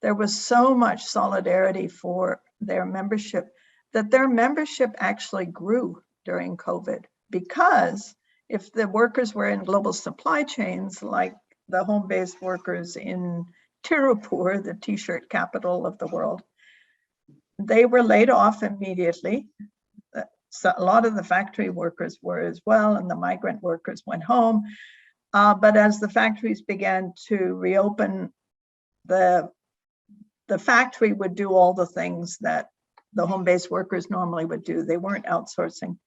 There was so much solidarity for their membership that their membership actually grew during COVID, because if the workers were in global supply chains, like the home-based workers in Tirupur, the t-shirt capital of the world, they were laid off immediately. So a lot of the factory workers were as well, and the migrant workers went home. But as the factories began to reopen, the factory would do all the things that the home-based workers normally would do. They weren't outsourcing.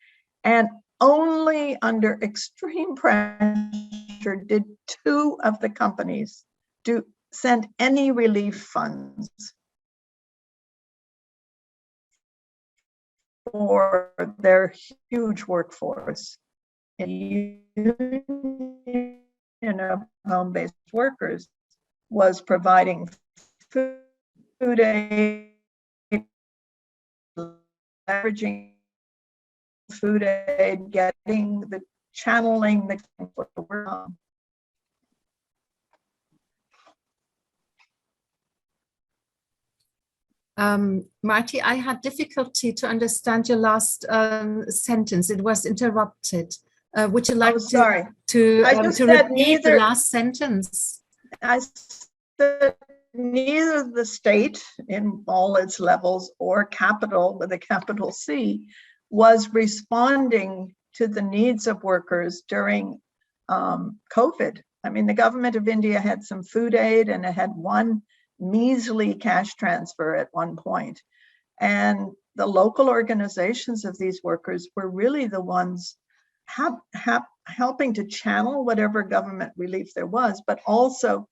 And only under extreme pressure did 2 of the companies send any relief funds for their huge workforce. A union of home-based workers was providing food aid, leveraging food aid, channeling the work. Marty, I had difficulty to understand your last sentence. It was interrupted. Would you like to repeat the last sentence? I said neither the state in all its levels or capital with a capital C was responding to the needs of workers during COVID. I mean, the government of India had some food aid, and it had one measly cash transfer at one point. And the local organizations of these workers were really the ones helping to channel whatever government relief there was, but also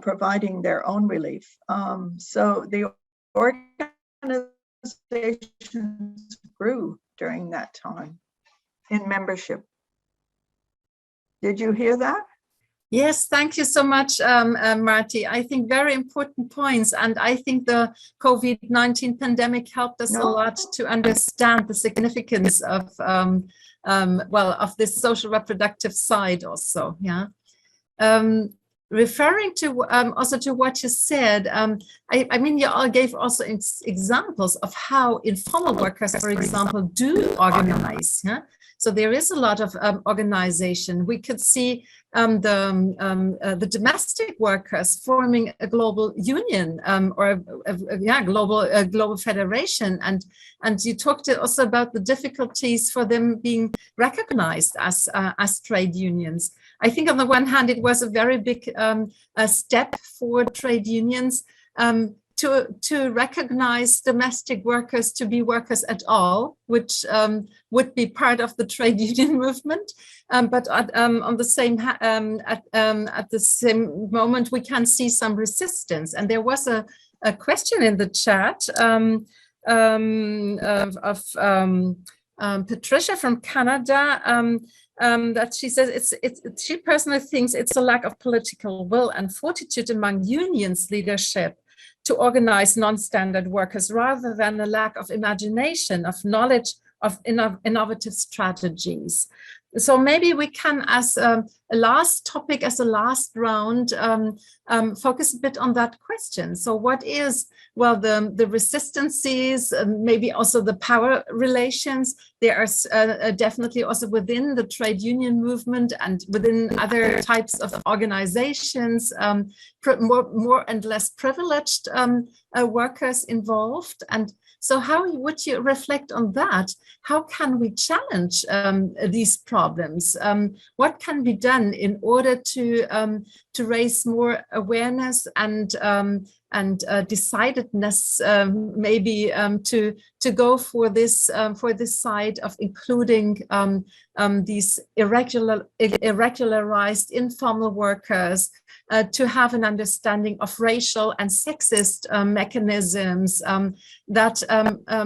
providing their own relief. So the organizations grew during that time in membership. Did you hear that? Yes, thank you so much, Marty. I think very important points. And I think the COVID-19 pandemic helped us a lot to understand the significance of, of this social reproductive side also, yeah. Referring to also to what you said, I mean, you all gave also examples of how informal workers, for example, do organize. Yeah? So there is a lot of organization. We could see the domestic workers forming a global union or a global federation, and you talked also about the difficulties for them being recognized as trade unions. I think on the one hand, it was a very big step for trade unions to recognize domestic workers to be workers at all, which would be part of the trade union movement. But on the same at the same moment, we can see some resistance. And there was a question in the chat of Patricia from Canada. That she says she personally thinks it's a lack of political will and fortitude among unions leadership to organize non-standard workers rather than a lack of imagination, of knowledge, of innovative strategies. So maybe we can, as a last topic, as a last round, focus a bit on that question. So what is, well, the resistances, maybe also the power relations? There are definitely also within the trade union movement and within other types of organizations, more and less privileged workers involved. And So how would you reflect on that? How can we challenge these problems? What can be done in order to raise more awareness and decidedness, maybe to go for this side of including these irregularized informal workers, to have an understanding of racial and sexist mechanisms that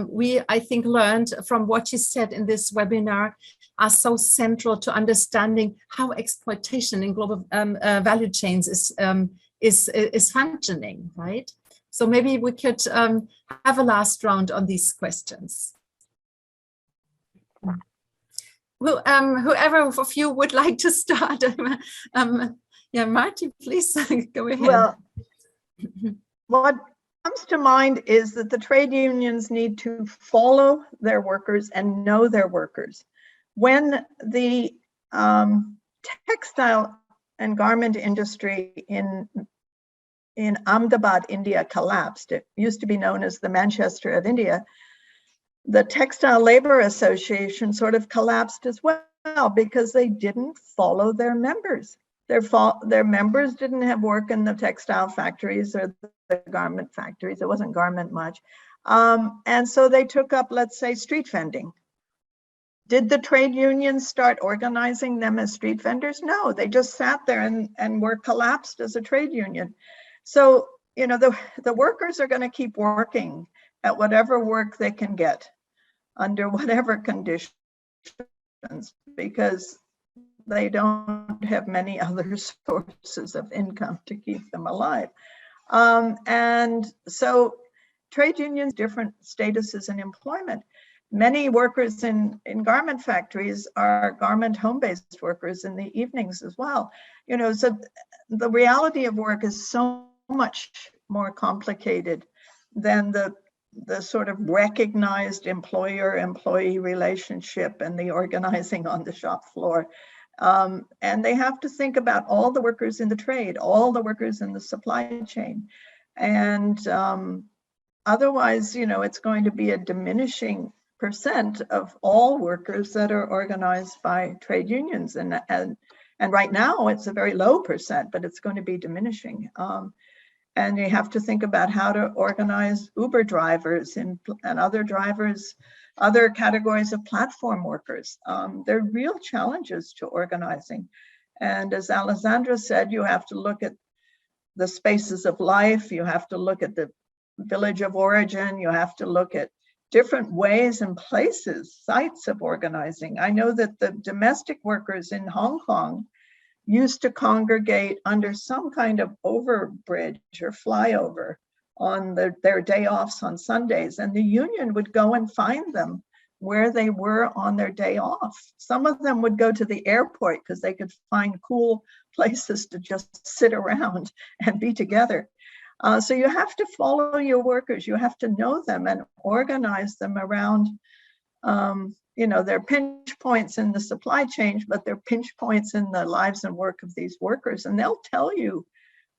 we, I think, learned from what you said in this webinar are so central to understanding how exploitation in global value chains is functioning, right? So maybe we could have a last round on these questions. Well, whoever of you would like to start, yeah, Marty, please go ahead. Well, what comes to mind is that the trade unions need to follow their workers and know their workers. When the textile and garment industry in Ahmedabad, India collapsed, it used to be known as the Manchester of India, the Textile Labor Association sort of collapsed as well because they didn't follow their members. Their members didn't have work in the textile factories or the garment factories. It wasn't garment much. And so they took up, let's say, street vending. Did the trade unions start organizing them as street vendors? No, they just sat there and were collapsed as a trade union. So, you know, the workers are going to keep working at whatever work they can get under whatever conditions, because they don't have many other sources of income to keep them alive. And so trade unions, different statuses in employment. Many workers in garment factories are garment home-based workers in the evenings as well. You know, so the reality of work is so much more complicated than the sort of recognized employer-employee relationship and the organizing on the shop floor. And they have to think about all the workers in the trade, all the workers in the supply chain. And otherwise, you know, it's going to be a diminishing percent of all workers that are organized by trade unions. And right now it's a very low percent, but it's going to be diminishing. And you have to think about how to organize Uber drivers and other drivers, other categories of platform workers. There are real challenges to organizing. And as Alessandra said, you have to look at the spaces of life, you have to look at the village of origin, you have to look at different ways and places, sites of organizing. I know that the domestic workers in Hong Kong used to congregate under some kind of overbridge or flyover on their day offs on Sundays, and the union would go and find them where they were on their day off. Some of them would go to the airport because they could find cool places to just sit around and be together. So you have to follow your workers, you have to know them and organize them around you know, their pinch points in the supply chain, but they're pinch points in the lives and work of these workers. And they'll tell you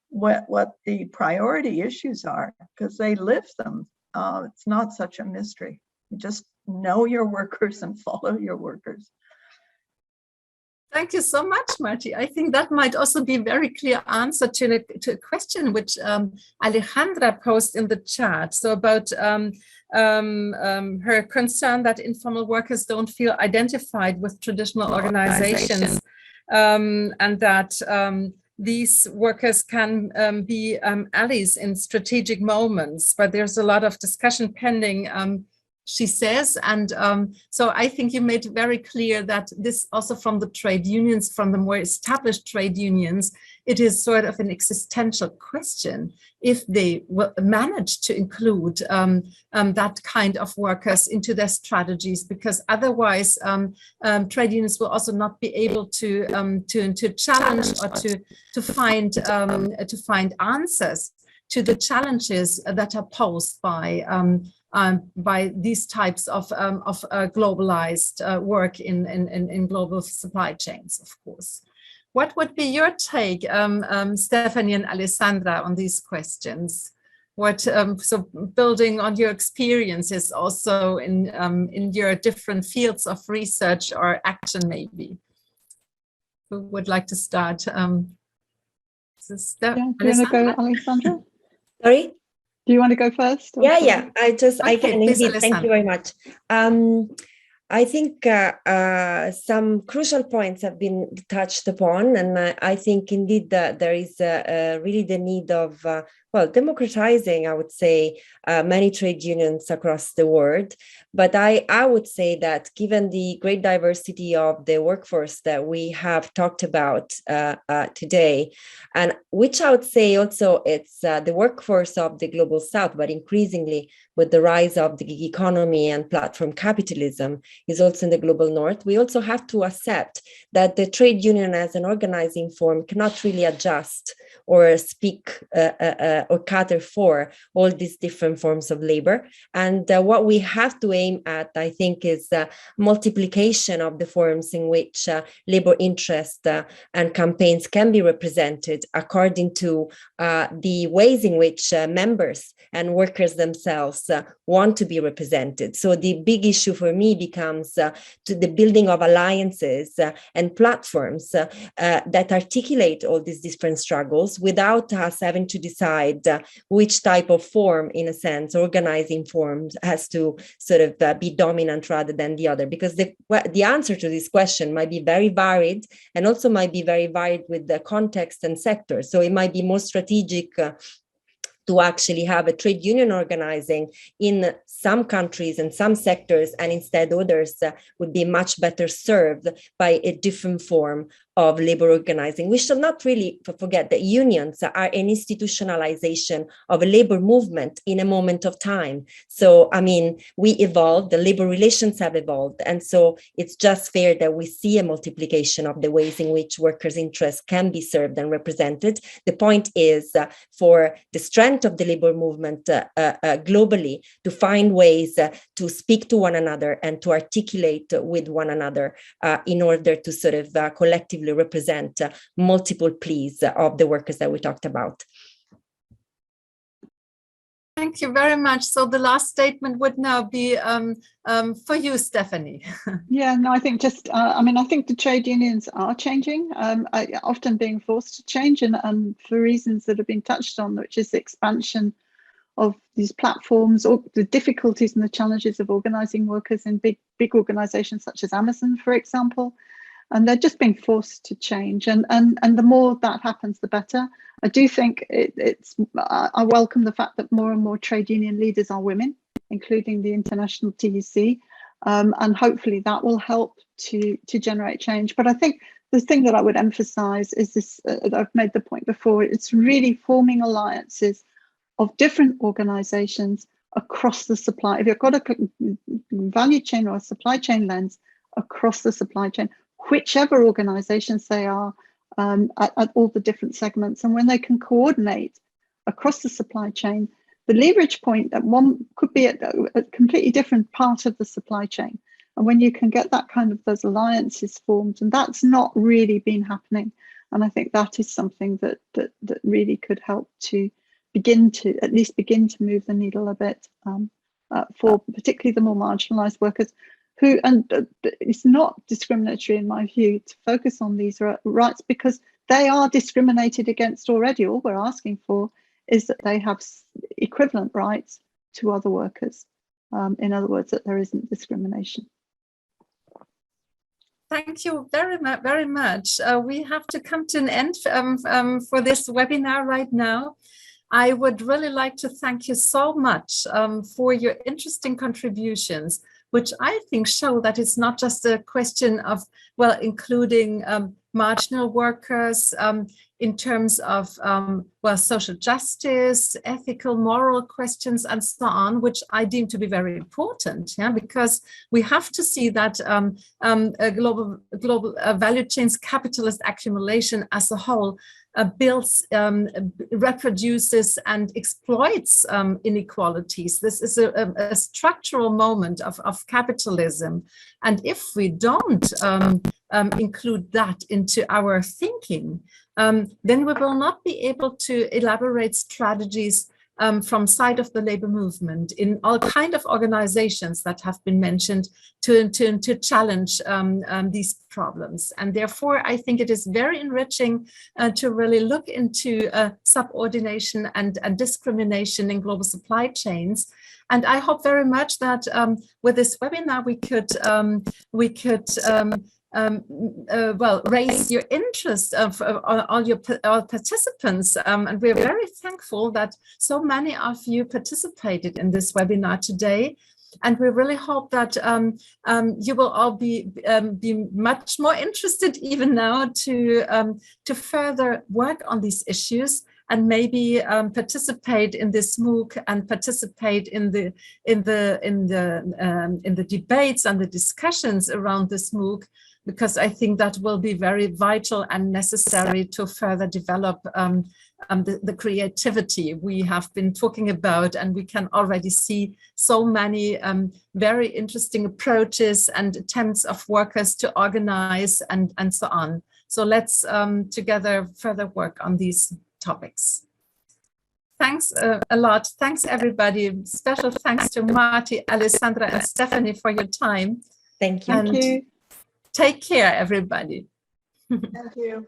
what the priority issues are because they live them. It's not such a mystery. You just know your workers and follow your workers. Thank you so much, Marty. I think that might also be a very clear answer to a question which Alejandra posed in the chat. So about her concern that informal workers don't feel identified with traditional organizations, and that these workers can be allies in strategic moments, but there's a lot of discussion pending, she says. And so I think you made very clear that this also from the trade unions, from the more established trade unions, it is sort of an existential question if they will manage to include that kind of workers into their strategies, because otherwise trade unions will also not be able to challenge or to find answers to the challenges that are posed by these types of globalized work in global supply chains, of course. What would be your take, Stephanie and Alessandra, on these questions? so building on your experiences also in your different fields of research or action, maybe. Who would like to start? Do you want to go, Alessandra? Sorry? Do you want to go first? Yeah. I can please, indeed. Thank you very much. I think some crucial points have been touched upon, and I think indeed that there is really the need of democratizing, I would say, many trade unions across the world. But I would say that given the great diversity of the workforce that we have talked about today, and which I would say also it's the workforce of the global South, but increasingly with the rise of the gig economy and platform capitalism is also in the global North, we also have to accept that the trade union as an organizing form cannot really adjust or speak or cater for all these different forms of labor. And what we have to aim at, I think, is multiplication of the forms in which labor interest and campaigns can be represented according to the ways in which members and workers themselves want to be represented. So the big issue for me becomes to the building of alliances and platforms that articulate all these different struggles without us having to decide which type of form, in a sense, organizing forms has to sort of be dominant rather than the other. Because the answer to this question might be very varied and also might be very varied with the context and sector. So it might be more strategic to actually have a trade union organizing in some countries and some sectors, and instead others would be much better served by a different form of labor organizing. We should not really forget that unions are an institutionalization of a labor movement in a moment of time. So, I mean, we evolved, the labor relations have evolved. And so it's just fair that we see a multiplication of the ways in which workers' interests can be served and represented. The point is for the strength of the labor movement globally to find ways to speak to one another and to articulate with one another in order to sort of collectively represent multiple pleas of the workers that we talked about. Thank you very much. So the last statement would now be for you, Stephanie. Yeah, no, I think just, I think the trade unions are changing, often being forced to change, and for reasons that have been touched on, which is the expansion of these platforms, or the difficulties and the challenges of organizing workers in big organizations such as Amazon, for example. And they're just being forced to change. And the more that happens, the better. I do think I welcome the fact that more and more trade union leaders are women, including the International TUC. And hopefully that will help to generate change. But I think the thing that I would emphasize is this, I've made the point before, it's really forming alliances of different organizations across the supply. If you've got a value chain or a supply chain lens across the supply chain, whichever organizations they are at all the different segments, and when they can coordinate across the supply chain, the leverage point at one could be at a completely different part of the supply chain. And when you can get that kind of those alliances formed, and that's not really been happening. And I think that is something that really could help to at least begin to move the needle a bit for particularly the more marginalized workers who, and it's not discriminatory in my view to focus on these rights, because they are discriminated against already. All we're asking for is that they have equivalent rights to other workers. In other words, that there isn't discrimination. Thank you very much. We have to come to an end for this webinar right now. I would really like to thank you so much for your interesting contributions, which I think show that it's not just a question of, well, including marginal workers in terms of, well, social justice, ethical, moral questions, and so on, which I deem to be very important, yeah, because we have to see that global value chains, capitalist accumulation as a whole builds, reproduces, and exploits inequalities. This is a structural moment of capitalism. And if we don't include that into our thinking, then we will not be able to elaborate strategies from side of the labor movement in all kind of organizations that have been mentioned to challenge these problems. And therefore, I think it is very enriching to really look into subordination and discrimination in global supply chains. And I hope very much that with this webinar, we could raise your interest of all your participants. And we're very thankful that so many of you participated in this webinar today. And we really hope that you will all be much more interested even now to further work on these issues and maybe participate in this MOOC and participate in the debates and the discussions around this MOOC, because I think that will be very vital and necessary to further develop the creativity we have been talking about. And we can already see so many very interesting approaches and attempts of workers to organize and so on. So let's together further work on these topics. Thanks a lot. Thanks, everybody. Special thanks to Marty, Alessandra, and Stephanie for your time. Thank you. And Thank you. take care, everybody. Thank you.